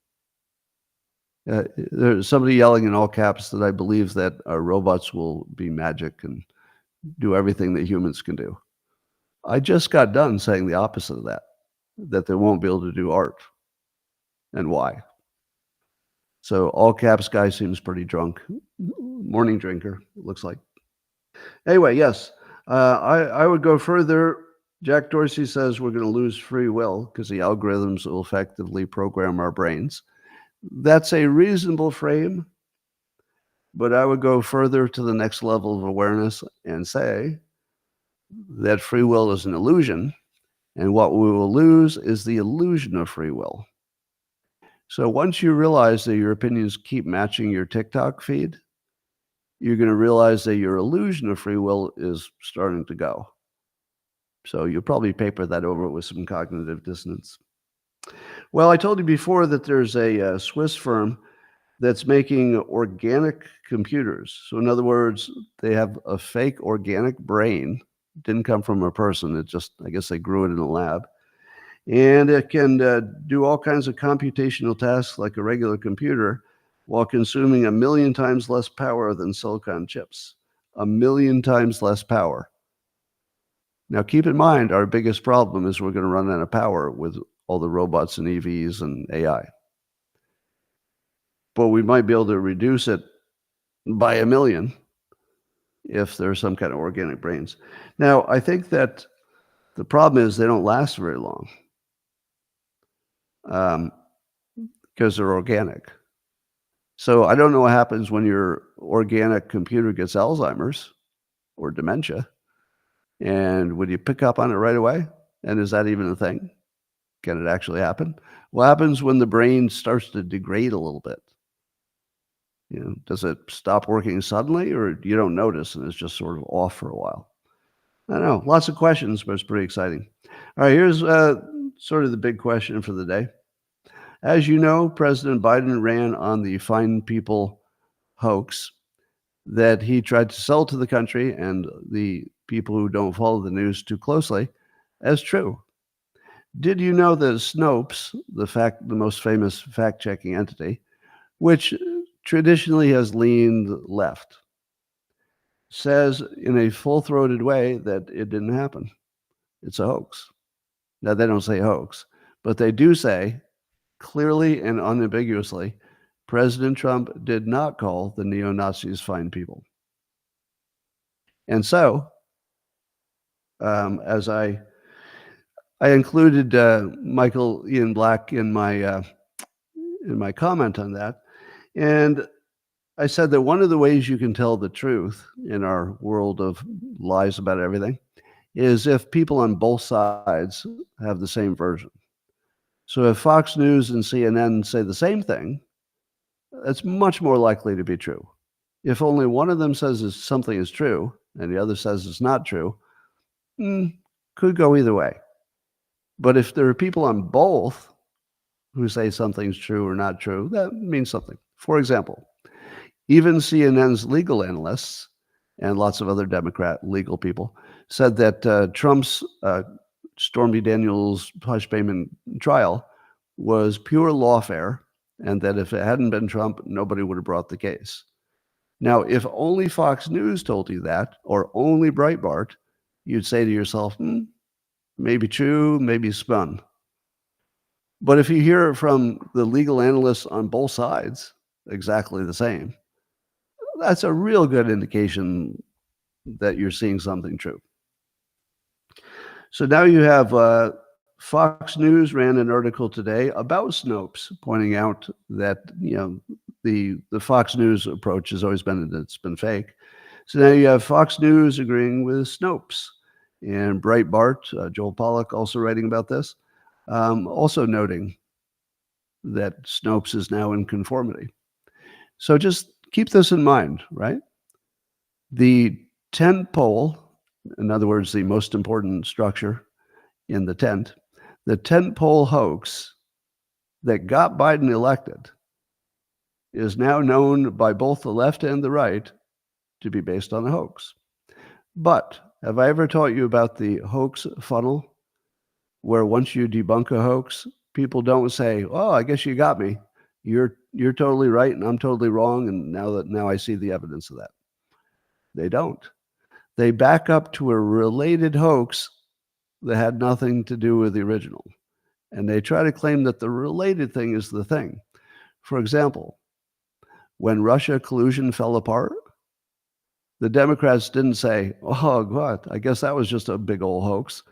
There's somebody yelling in all caps that I believe that our robots will be magic and do everything that humans can do. I just got done saying the opposite of that they won't be able to do art. And why? So all caps guy seems pretty drunk. Morning drinker, it looks like. Anyway, yes, I would go further. Jack Dorsey says we're going to lose free will because the algorithms will effectively program our brains. That's a reasonable frame, but I would go further to the next level of awareness and say that free will is an illusion, and what we will lose is the illusion of free will. So once you realize that your opinions keep matching your TikTok feed, you're going to realize that your illusion of free will is starting to go. So you'll probably paper that over with some cognitive dissonance. Well, I told you before that there's a Swiss firm that's making organic computers. So in other words, they have a fake organic brain. It didn't come from a person. I guess they grew it in a lab. And it can do all kinds of computational tasks like a regular computer while consuming 1 million times less power than silicon chips. 1 million times less power. Now, keep in mind, our biggest problem is we're going to run out of power with all the robots and EVs and AI. But we might be able to reduce it by 1 million if there's some kind of organic brains. Now, I think that the problem is they don't last very long. Because they're organic. So I don't know what happens when your organic computer gets Alzheimer's or dementia. And would you pick up on it right away? And is that even a thing? Can it actually happen? What happens when the brain starts to degrade a little bit? Does it stop working suddenly, or you don't notice and it's just sort of off for a while? I don't know. Lots of questions, but it's pretty exciting. All right, here's sort of the big question for the day. As you know, President Biden ran on the Fine People hoax that he tried to sell to the country and the people who don't follow the news too closely as true. Did you know that Snopes, the most famous fact-checking entity, which traditionally has leaned left, says in a full-throated way that it didn't happen? It's a hoax. Now, they don't say hoax, but they do say clearly and unambiguously, President Trump did not call the neo-Nazis fine people. And so, as I included Michael Ian Black in my comment on that, and I said that one of the ways you can tell the truth in our world of lies about everything is if people on both sides have the same version. So if Fox News and CNN say the same thing, that's much more likely to be true. If only one of them says something is true and the other says it's not true, could go either way. But if there are people on both who say something's true or not true, that means something. For example, even CNN's legal analysts and lots of other Democrat legal people said that Trump's Stormy Daniels hush payment trial was pure lawfare, and that if it hadn't been Trump, nobody would have brought the case. Now, if only Fox News told you that, or only Breitbart, you'd say to yourself, maybe true, maybe spun. But if you hear it from the legal analysts on both sides, exactly the same, that's a real good indication that you're seeing something true. So now you have Fox News ran an article today about Snopes, pointing out that the Fox News approach has always been that it's been fake. So now you have Fox News agreeing with Snopes, and Breitbart, Joel Pollack, also writing about this, also noting that Snopes is now in conformity. So just keep this in mind, right? The tentpole, in other words, the most important structure in the tent, the tentpole hoax that got Biden elected is now known by both the left and the right to be based on a hoax. But have I ever taught you about the hoax funnel, where once you debunk a hoax, people don't say, "Oh, I guess you got me. You're totally right and I'm totally wrong, and now I see the evidence of that." They don't. They back up to a related hoax that had nothing to do with the original. And they try to claim that the related thing is the thing. For example, when Russia collusion fell apart, the Democrats didn't say, "Oh, God, I guess that was just a big old hoax."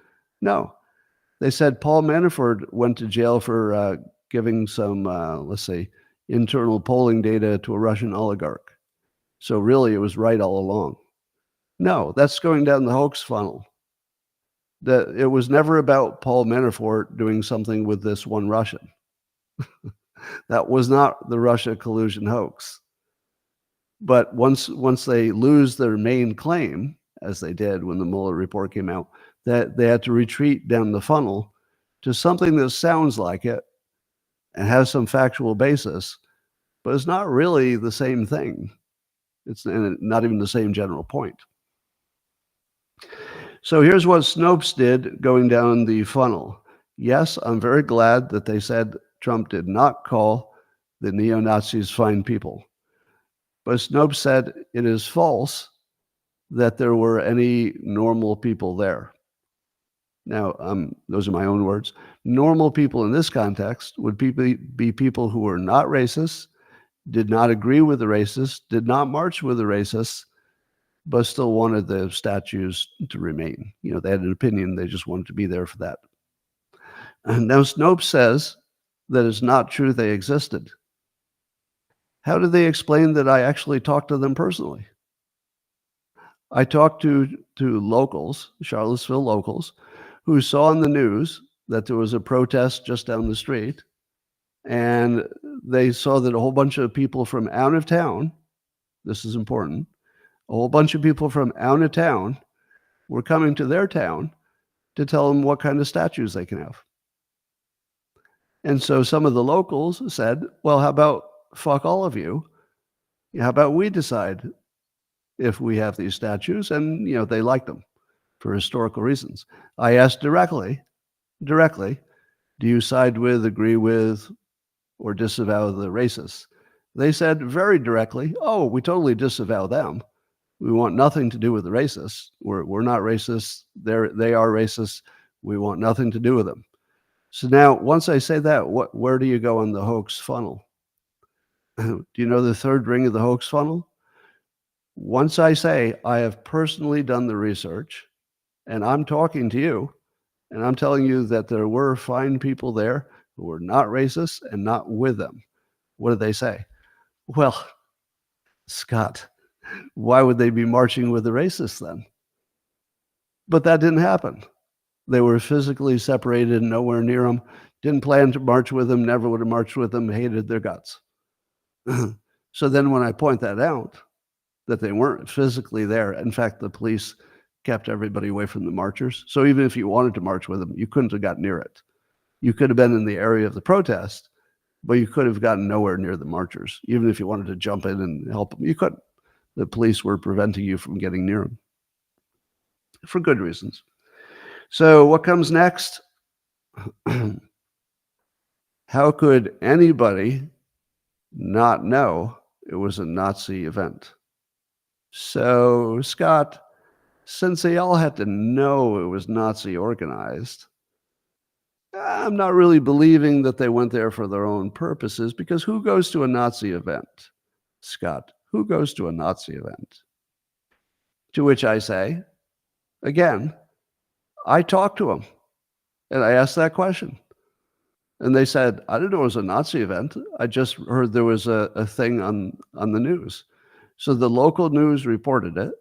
No, they said Paul Manafort went to jail for giving some, let's say, internal polling data to a Russian oligarch. So really, it was right all along. No, that's going down the hoax funnel. That it was never about Paul Manafort doing something with this one Russian. That was not the Russia collusion hoax. But once they lose their main claim, as they did when the Mueller report came out, that they had to retreat down the funnel to something that sounds like it and has some factual basis, but it's not really the same thing. It's not even the same general point. So here's what Snopes did going down the funnel. Yes, I'm very glad that they said Trump did not call the neo-Nazis fine people. But Snopes said it is false that there were any normal people there. Now, those are my own words. Normal people in this context would be people who were not racist, did not agree with the racists, did not march with the racists, but still wanted the statues to remain. They had an opinion. They just wanted to be there for that. And now Snopes says that it's not true they existed. How did they explain that I actually talked to them personally? I talked to locals, Charlottesville locals, who saw in the news that there was a protest just down the street, and they saw that a whole bunch of people from out of town, this is important, a whole bunch of people from out of town were coming to their town to tell them what kind of statues they can have. And so some of the locals said, well, how about fuck all of you? How about we decide if we have these statues and, they like them for historical reasons? I asked directly, do you side with, agree with, or disavow the racists? They said very directly, oh, we totally disavow them. We want nothing to do with the racists. We're not racists. They are racists. We want nothing to do with them. So now, once I say that, where do you go on the hoax funnel? Do you know the third ring of the hoax funnel? Once I say I have personally done the research and I'm talking to you and I'm telling you that there were fine people there who were not racist and not with them, what do they say? Well, Scott, why would they be marching with the racists then? But that didn't happen. They were physically separated, nowhere near them, didn't plan to march with them, never would have marched with them, hated their guts. So then when I point that out, that they weren't physically there, in fact, the police kept everybody away from the marchers. So even if you wanted to march with them, you couldn't have got near it. You could have been in the area of the protest, but you could have gotten nowhere near the marchers. Even if you wanted to jump in and help them, you couldn't. The police were preventing you from getting near them for good reasons. So what comes next? How could anybody not know it was a Nazi event? So, Scott, since they all had to know it was Nazi organized, I'm not really believing that they went there for their own purposes, because who goes to a Nazi event? Scott, who goes to a Nazi event? To which I say, again, I talked to them and I asked that question. And they said, I didn't know it was a Nazi event. I just heard there was a thing on the news. So the local news reported it,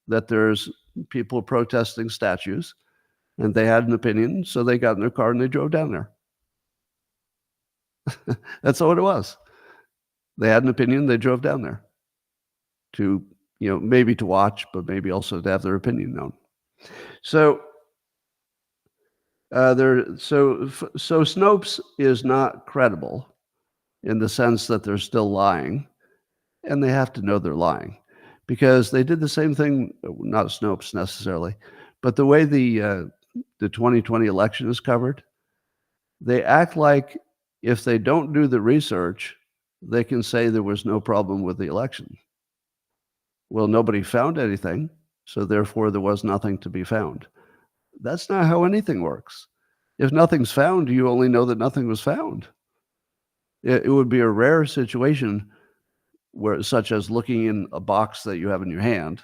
that there's people protesting statues, and they had an opinion, so they got in their car and they drove down there. That's what it was. They had an opinion, they drove down there to, maybe to watch, but maybe also to have their opinion known. So so Snopes is not credible in the sense that they're still lying, and they have to know they're lying, because they did the same thing, not Snopes necessarily, but the way the 2020 election is covered, they act like if they don't do the research, they can say there was no problem with the election. Well, nobody found anything, so therefore there was nothing to be found. That's not how anything works. If nothing's found, you only know that nothing was found. It would be a rare situation where, such as looking in a box that you have in your hand,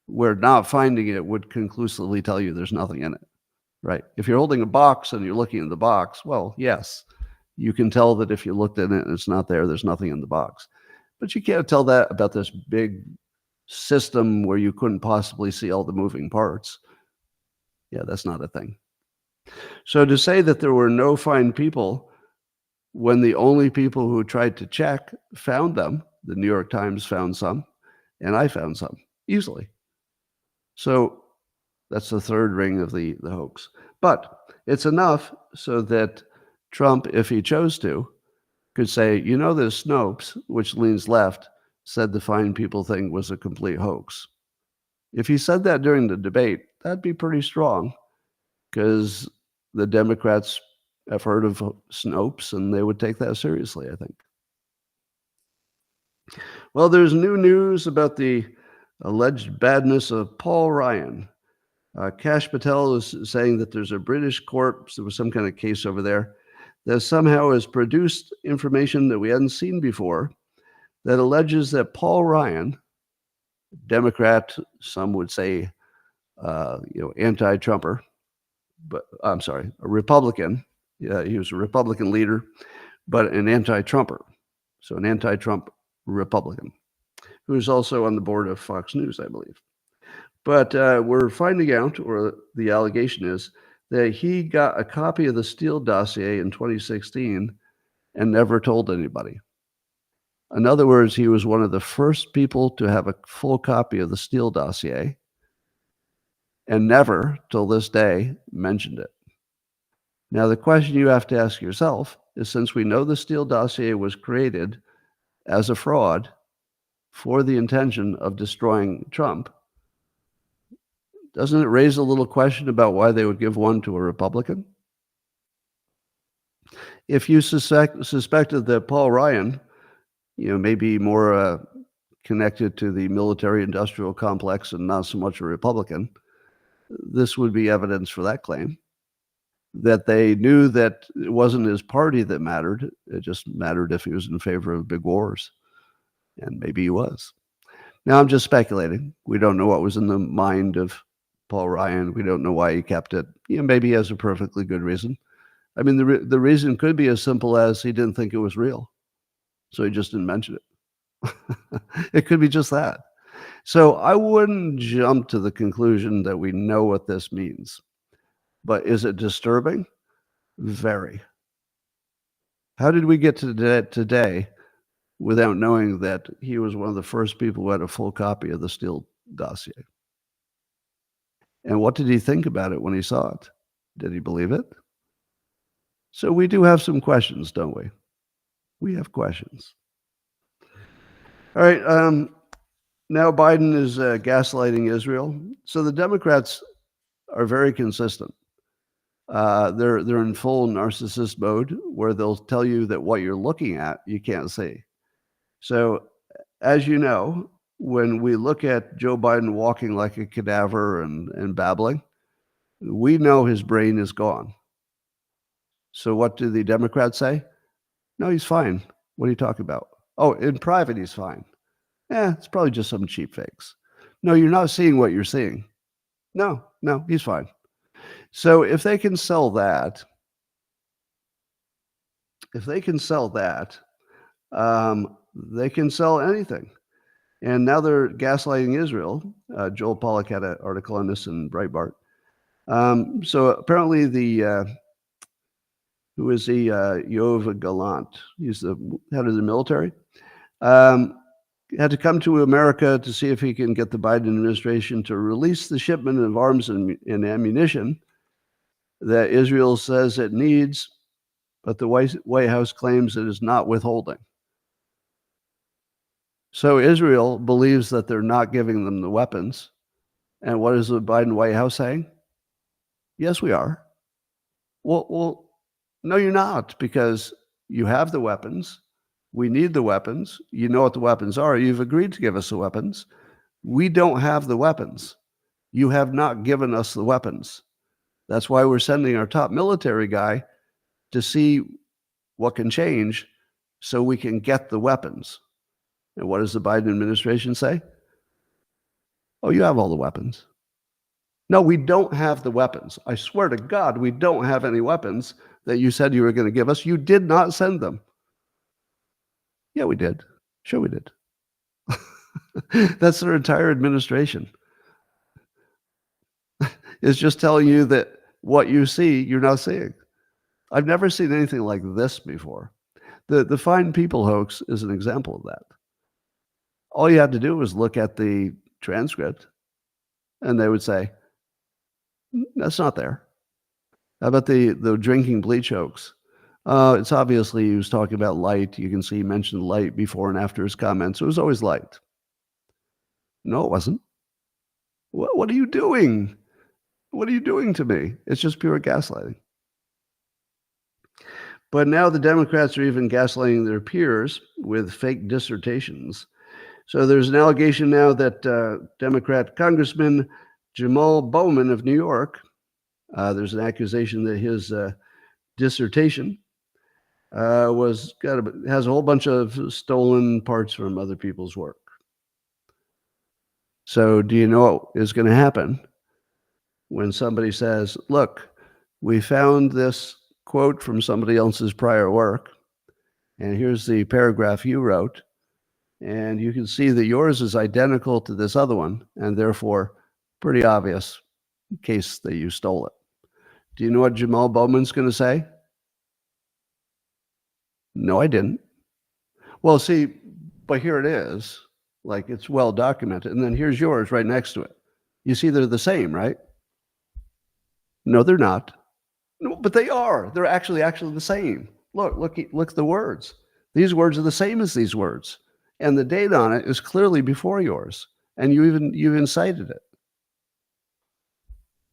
where not finding it would conclusively tell you there's nothing in it, right? If you're holding a box and you're looking in the box, well, yes, you can tell that if you looked in it and it's not there, there's nothing in the box. But you can't tell that about this big system where you couldn't possibly see all the moving parts. Yeah, that's not a thing. So to say that there were no fine people when the only people who tried to check found them, the New York Times found some, and I found some easily. So that's the third ring of the hoax. But it's enough so that Trump, if he chose to, could say, the Snopes, which leans left, said the fine people thing was a complete hoax. If he said that during the debate, that'd be pretty strong, because the Democrats have heard of Snopes and they would take that seriously, I think. Well, there's new news about the alleged badness of Paul Ryan. Kash Patel is saying that there's a British court, there was some kind of case over there, that somehow has produced information that we hadn't seen before that alleges that Paul Ryan, Democrat, some would say, anti-Trumper, but I'm sorry, a Republican. Yeah, he was a Republican leader, but an anti-Trumper. So an anti-Trump Republican, who is also on the board of Fox News, I believe. But we're finding out, or the allegation is, that he got a copy of the Steele dossier in 2016 and never told anybody. In other words, he was one of the first people to have a full copy of the Steele dossier and never, till this day, mentioned it. Now, the question you have to ask yourself is, since we know the Steele dossier was created as a fraud, for the intention of destroying Trump, doesn't it raise a little question about why they would give one to a Republican? If you suspected that Paul Ryan, may be more connected to the military-industrial complex and not so much a Republican, this would be evidence for that claim. That they knew that it wasn't his party that mattered. It just mattered if he was in favor of big wars. And maybe he was. Now, I'm just speculating. We don't know what was in the mind of Paul Ryan. We don't know why he kept it. Maybe he has a perfectly good reason. I mean, the reason could be as simple as he didn't think it was real. So he just didn't mention it. It could be just that. So I wouldn't jump to the conclusion that we know what this means. But is it disturbing? Very. How did we get to today without knowing that he was one of the first people who had a full copy of the Steele dossier? And what did he think about it when he saw it? Did he believe it? So we do have some questions, don't we? We have questions. All right. Now Biden is gaslighting Israel. So the Democrats are very consistent. They're in full narcissist mode where they'll tell you that what you're looking at, you can't see. So as you know, when we look at Joe Biden walking like a cadaver and babbling, we know his brain is gone. So what do the Democrats say? No, he's fine. What are you talking about? Oh, in private, he's fine. It's probably just some cheap fakes. No, you're not seeing what you're seeing. No, he's fine. So if they can sell that, they can sell anything. And now they're gaslighting Israel. Joel Pollack had an article on this in Breitbart. So apparently who is he? Yoav Gallant. He's the head of the military. Had to come to America to see if he can get the Biden administration to release the shipment of arms and ammunition that Israel says it needs, but the White House claims it is not withholding. So Israel believes that they're not giving them the weapons. And what is the Biden White House saying? Yes, we are. Well, no, you're not, because you have the weapons. We need the weapons. You know what the weapons are. You've agreed to give us the weapons. We don't have the weapons. You have not given us the weapons. That's why we're sending our top military guy to see what can change so we can get the weapons. And what does the Biden administration say? Oh, you have all the weapons. No, we don't have the weapons. I swear to God, we don't have any weapons that you said you were going to give us. You did not send them. Yeah, we did. Sure, we did. That's their entire administration. It's just telling you that what you see, you're not seeing. I've never seen anything like this before. The Fine People hoax is an example of that. All you had to do was look at the transcript, and they would say, that's not there. How about the drinking bleach hoax? It's obviously he was talking about light. You can see he mentioned light before and after his comments. It was always light. No, it wasn't. What are you doing? What are you doing to me? It's just pure gaslighting. But now the Democrats are even gaslighting their peers with fake dissertations. So there's an allegation now that Democrat Congressman Jamal Bowman of New York, there's an accusation that his dissertation has a whole bunch of stolen parts from other people's work. So do you know what is going to happen when somebody says, look, we found this quote from somebody else's prior work, and here's the paragraph you wrote, and you can see that yours is identical to this other one, and therefore pretty obvious case that you stole it. Do you know what Jamal Bowman's going to say? No, I didn't. Well, see, but here it is. Like, it's well documented. And then here's yours right next to it. You see they're the same, right? No, they're not. No, but they are. They're actually the same. Look at the words. These words are the same as these words. and the date on it is clearly before yours, and you incited it.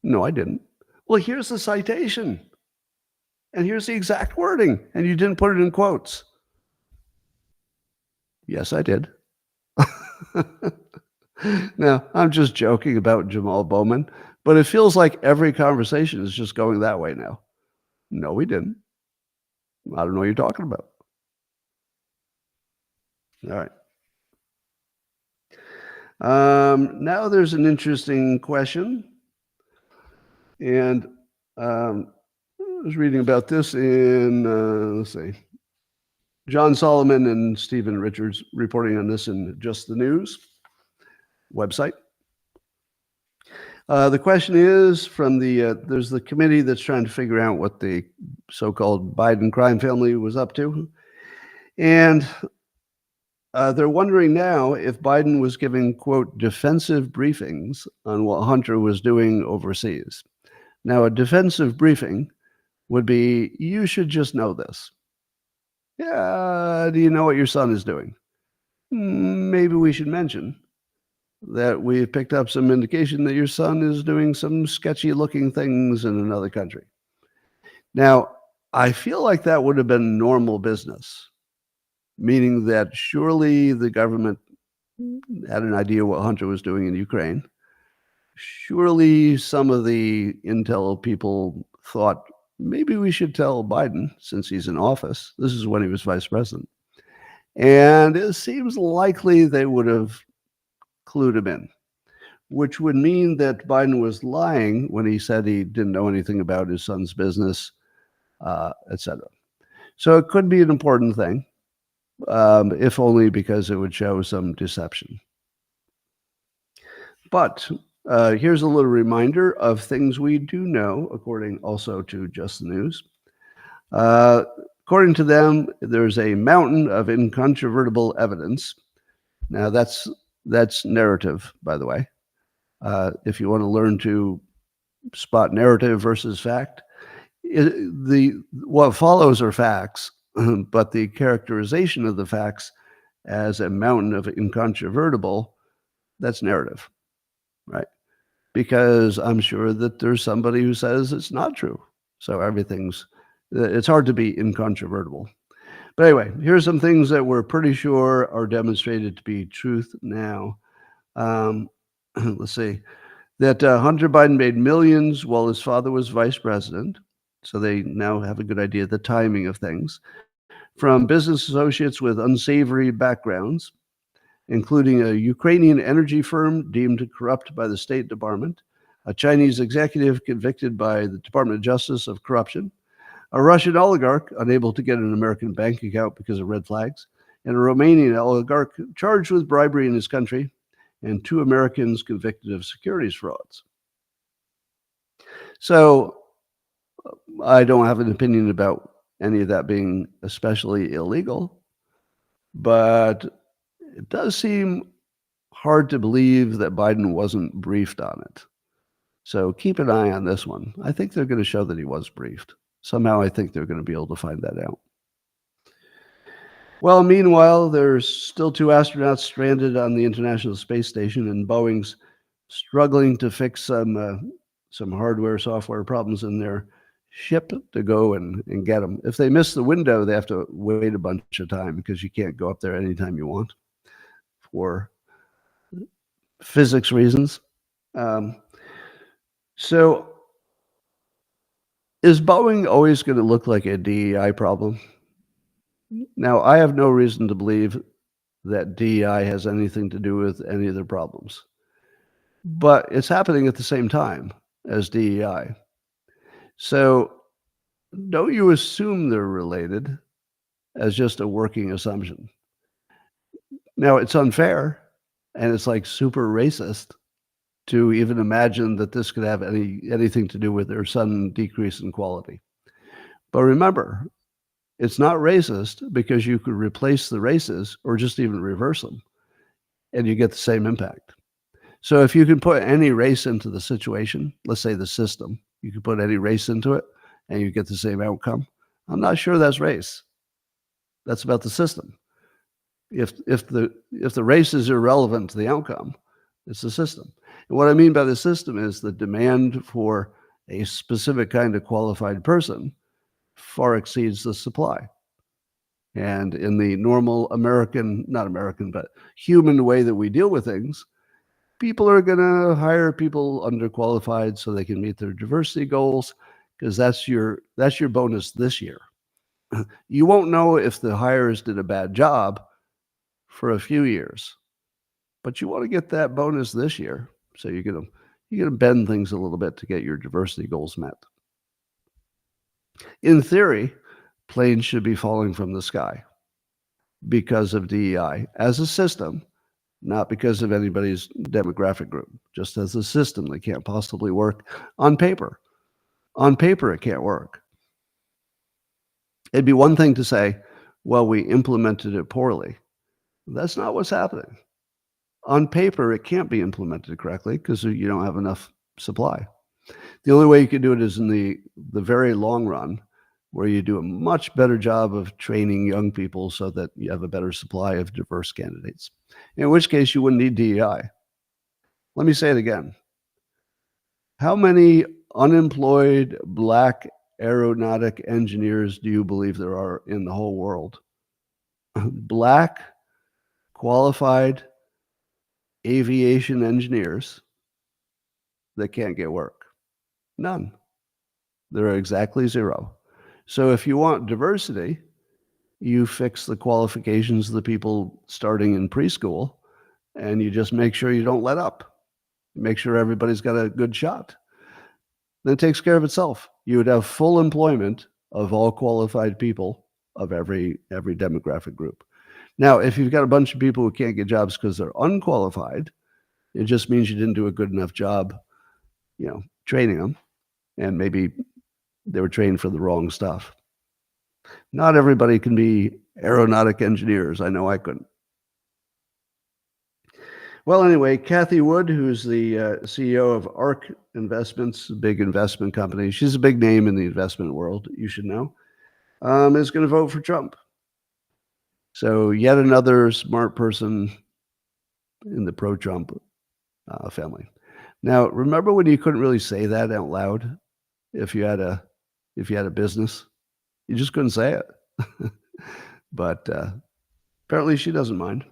No, I didn't. Well, here's the citation, and here's the exact wording, and you didn't put it in quotes. Yes, I did. Now, I'm just joking about Jamal Bowman, but it feels like every conversation is just going that way now. No, we didn't. I don't know what you're talking about. All right. Now there's an interesting question, and I was reading about this in, let's see, John Solomon and Stephen Richards reporting on this in Just the News website. The question is from there's the committee that's trying to figure out what the so-called Biden crime family was up to. And they're wondering now if Biden was giving, quote, defensive briefings on what Hunter was doing overseas. Now, a defensive briefing would be, you should just know this. Yeah, do you know what your son is doing? Maybe we should mention that we've picked up some indication that your son is doing some sketchy looking things in another country. Now, I feel like that would have been normal business, meaning that surely the government had an idea what Hunter was doing in Ukraine. Surely some of the intel people thought maybe we should tell Biden since he's in office. This is when he was vice president. And it seems likely they would have clued him in, which would mean that Biden was lying when he said he didn't know anything about his son's business, etc. So it could be an important thing, if only because it would show some deception. But here's a little reminder of things we do know, according also to Just the News. According to them, there's a mountain of incontrovertible evidence. Now, that's narrative, by the way. If you want to learn to spot narrative versus fact, what follows are facts, but the characterization of the facts as a mountain of incontrovertible, that's narrative, right? Because I'm sure that there's somebody who says it's not true. So it's hard to be incontrovertible. But anyway, here's some things that we're pretty sure are demonstrated to be truth now. Let's see, that Hunter Biden made millions while his father was vice president. So they now have a good idea of the timing of things. From business associates with unsavory backgrounds, including a Ukrainian energy firm deemed corrupt by the State Department, a Chinese executive convicted by the Department of Justice of corruption, a Russian oligarch unable to get an American bank account because of red flags, and a Romanian oligarch charged with bribery in his country, and 2 Americans convicted of securities frauds. So I don't have an opinion about any of that being especially illegal, but it does seem hard to believe that Biden wasn't briefed on it. So keep an eye on this one. I think they're going to show that he was briefed. Somehow I think they're going to be able to find that out. Well, meanwhile, there's still 2 astronauts stranded on the International Space Station, and Boeing's struggling to fix some hardware, software problems in their ship to go and get them. If they miss the window, they have to wait a bunch of time because you can't go up there anytime you want for physics reasons. So is Boeing always going to look like a DEI problem? Now, I have no reason to believe that DEI has anything to do with any of their problems, but it's happening at the same time as DEI. So don't you assume they're related as just a working assumption. Now, it's unfair, and it's like super racist to even imagine that this could have anything to do with their sudden decrease in quality. But remember, it's not racist because you could replace the races or just even reverse them, and you get the same impact. So if you can put any race into the situation, let's say the system, you can put any race into it, and you get the same outcome. I'm not sure that's race. That's about the system. If the race is irrelevant to the outcome, it's the system. And what I mean by the system is the demand for a specific kind of qualified person far exceeds the supply. And in the normal not American, but human way that we deal with things, people are going to hire people underqualified so they can meet their diversity goals, because that's your bonus this year. You won't know if the hires did a bad job for a few years, but you want to get that bonus this year. So you're going to bend things a little bit to get your diversity goals met. In theory, planes should be falling from the sky because of DEI as a system, not because of anybody's demographic group. Just as a system, they can't possibly work on paper. On paper, it can't work. It'd be one thing to say, well, we implemented it poorly. That's not what's happening. On paper, it can't be implemented correctly because you don't have enough supply. The only way you can do it is in the very long run, where you do a much better job of training young people so that you have a better supply of diverse candidates, in which case you wouldn't need DEI. Let me say it again. How many unemployed Black aeronautic engineers do you believe there are in the whole world? Black, qualified aviation engineers that can't get work? None. There are exactly zero. So if you want diversity, you fix the qualifications of the people starting in preschool, and you just make sure you don't let up. Make sure everybody's got a good shot. Then it takes care of itself. You would have full employment of all qualified people of every demographic group. Now, if you've got a bunch of people who can't get jobs because they're unqualified, it just means you didn't do a good enough job, training them, and maybe they were trained for the wrong stuff. Not everybody can be aeronautic engineers. I know I couldn't. Well, anyway, Kathy Wood, who's the CEO of ARK Investments, a big investment company, she's a big name in the investment world, you should know, is going to vote for Trump. So yet another smart person in the pro-Trump family. Now, remember when you couldn't really say that out loud if you had a business? You just couldn't say it. But apparently she doesn't mind.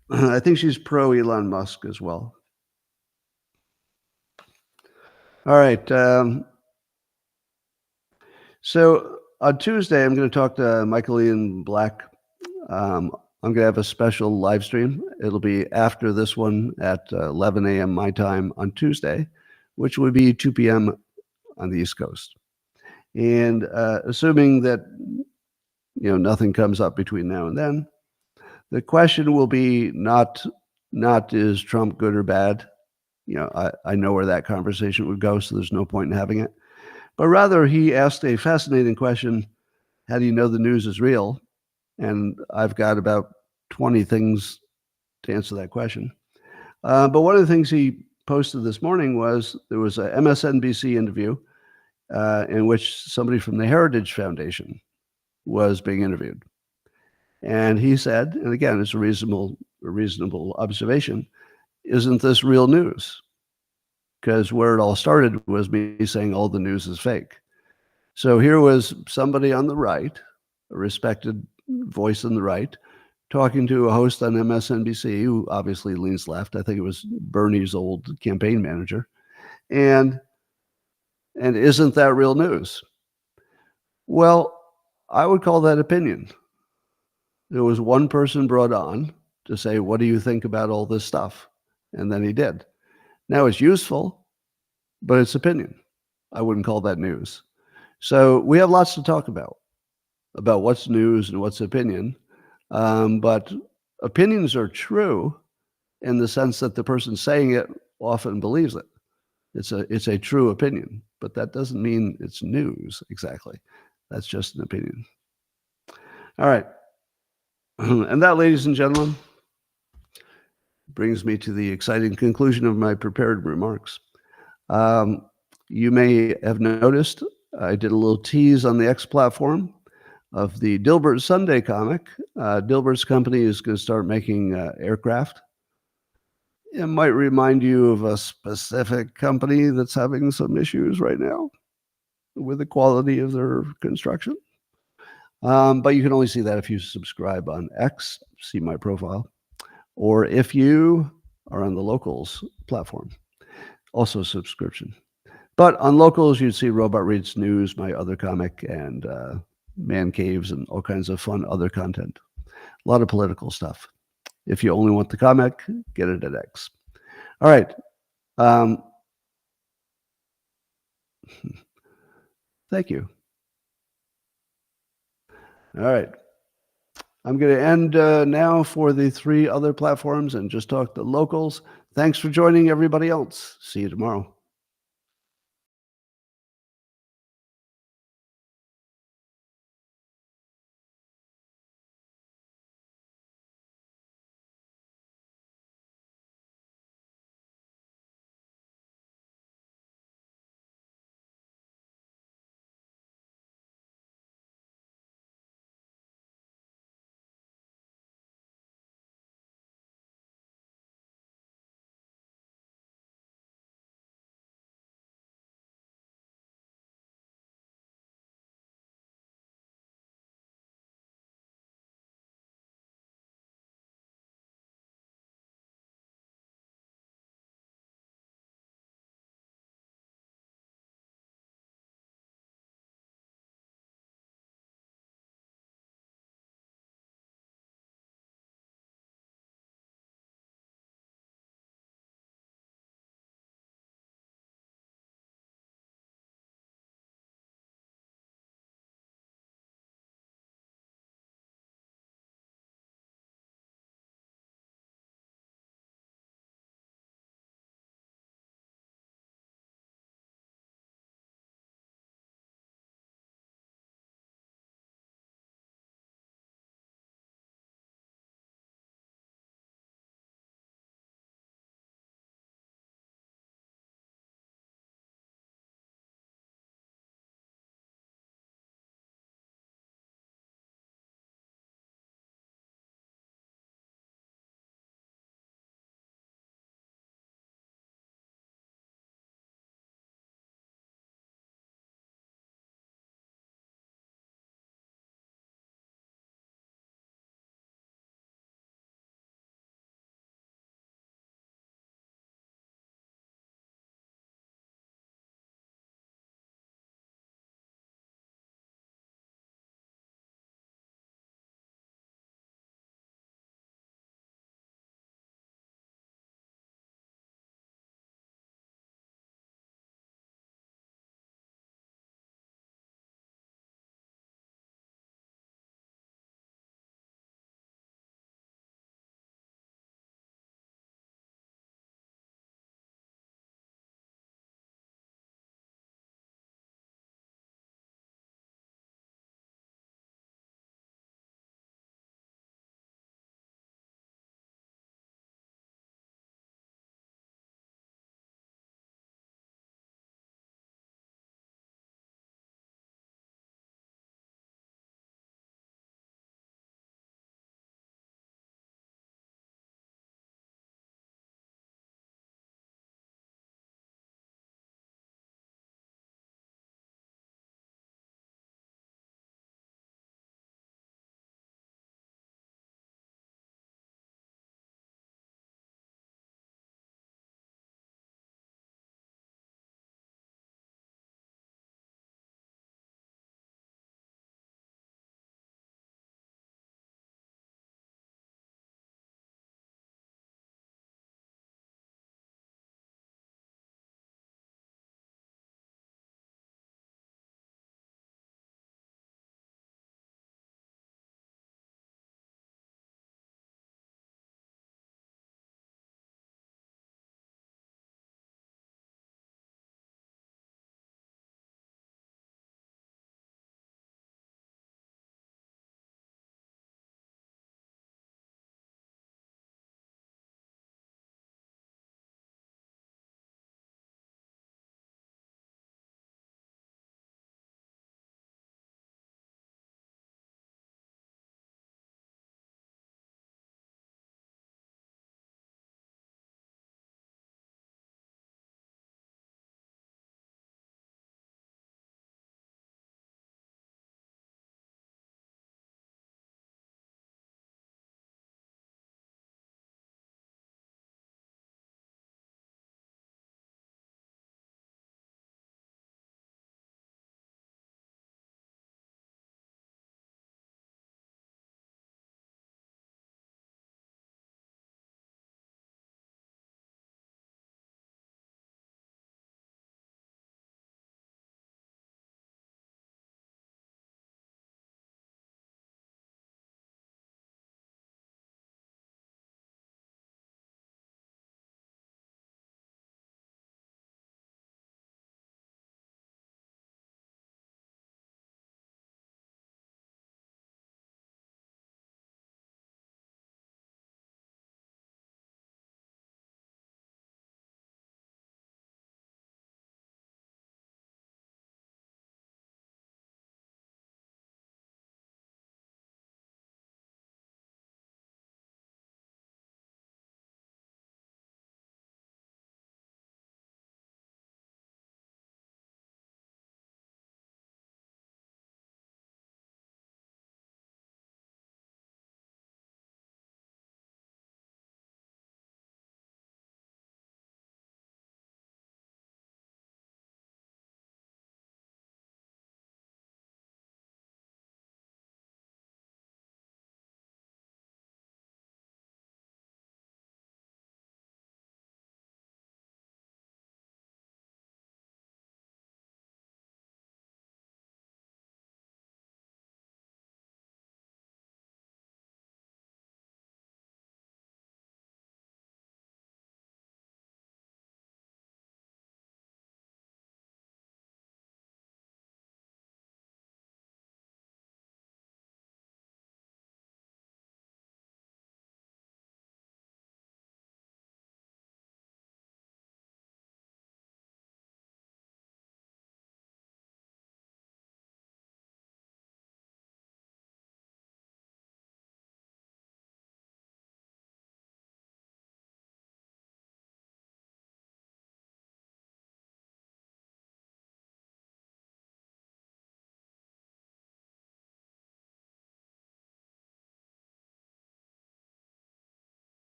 I think she's pro Elon Musk as well. All right. So on Tuesday, I'm going to talk to Michael Ian Black. I'm going to have a special live stream. It'll be after this one at 11 a.m. my time on Tuesday, which would be 2 p.m. on the East Coast. And assuming that nothing comes up between now and then, the question will be not is Trump good or bad? I know where that conversation would go, so there's no point in having it. But rather, he asked a fascinating question: how do you know the news is real? And I've got about 20 things to answer that question. But one of the things he posted this morning was there was a MSNBC interview in which somebody from the Heritage Foundation was being interviewed. And he said, and again, it's a reasonable observation, isn't this real news? Because where it all started was me saying all the news is fake. So here was somebody on the right, a respected voice on the right, talking to a host on MSNBC who obviously leans left. I think it was Bernie's old campaign manager. And isn't that real news? Well, I would call that opinion. There was one person brought on to say, what do you think about all this stuff? And then he did. Now it's useful, but it's opinion. I wouldn't call that news. So we have lots to talk about what's news and what's opinion. But opinions are true in the sense that the person saying it often believes it. It's a true opinion, but that doesn't mean it's news exactly. That's just an opinion. All right. And that, ladies and gentlemen, brings me to the exciting conclusion of my prepared remarks. You may have noticed I did a little tease on the X platform. of the Dilbert Sunday comic. Dilbert's company is going to start making aircraft. It might remind you of a specific company that's having some issues right now with the quality of their construction. But you can only see that if you subscribe on X, see my profile, or if you are on the Locals platform, also subscription. But on Locals, you'd see Robot Reads News, my other comic, and Man Caves, and all kinds of fun other content. A lot of political stuff. If you only want the comic, get it at X. All right. Thank you. All right. I'm going to end now for the 3 other platforms and just talk the Locals. Thanks for joining everybody else. See you tomorrow.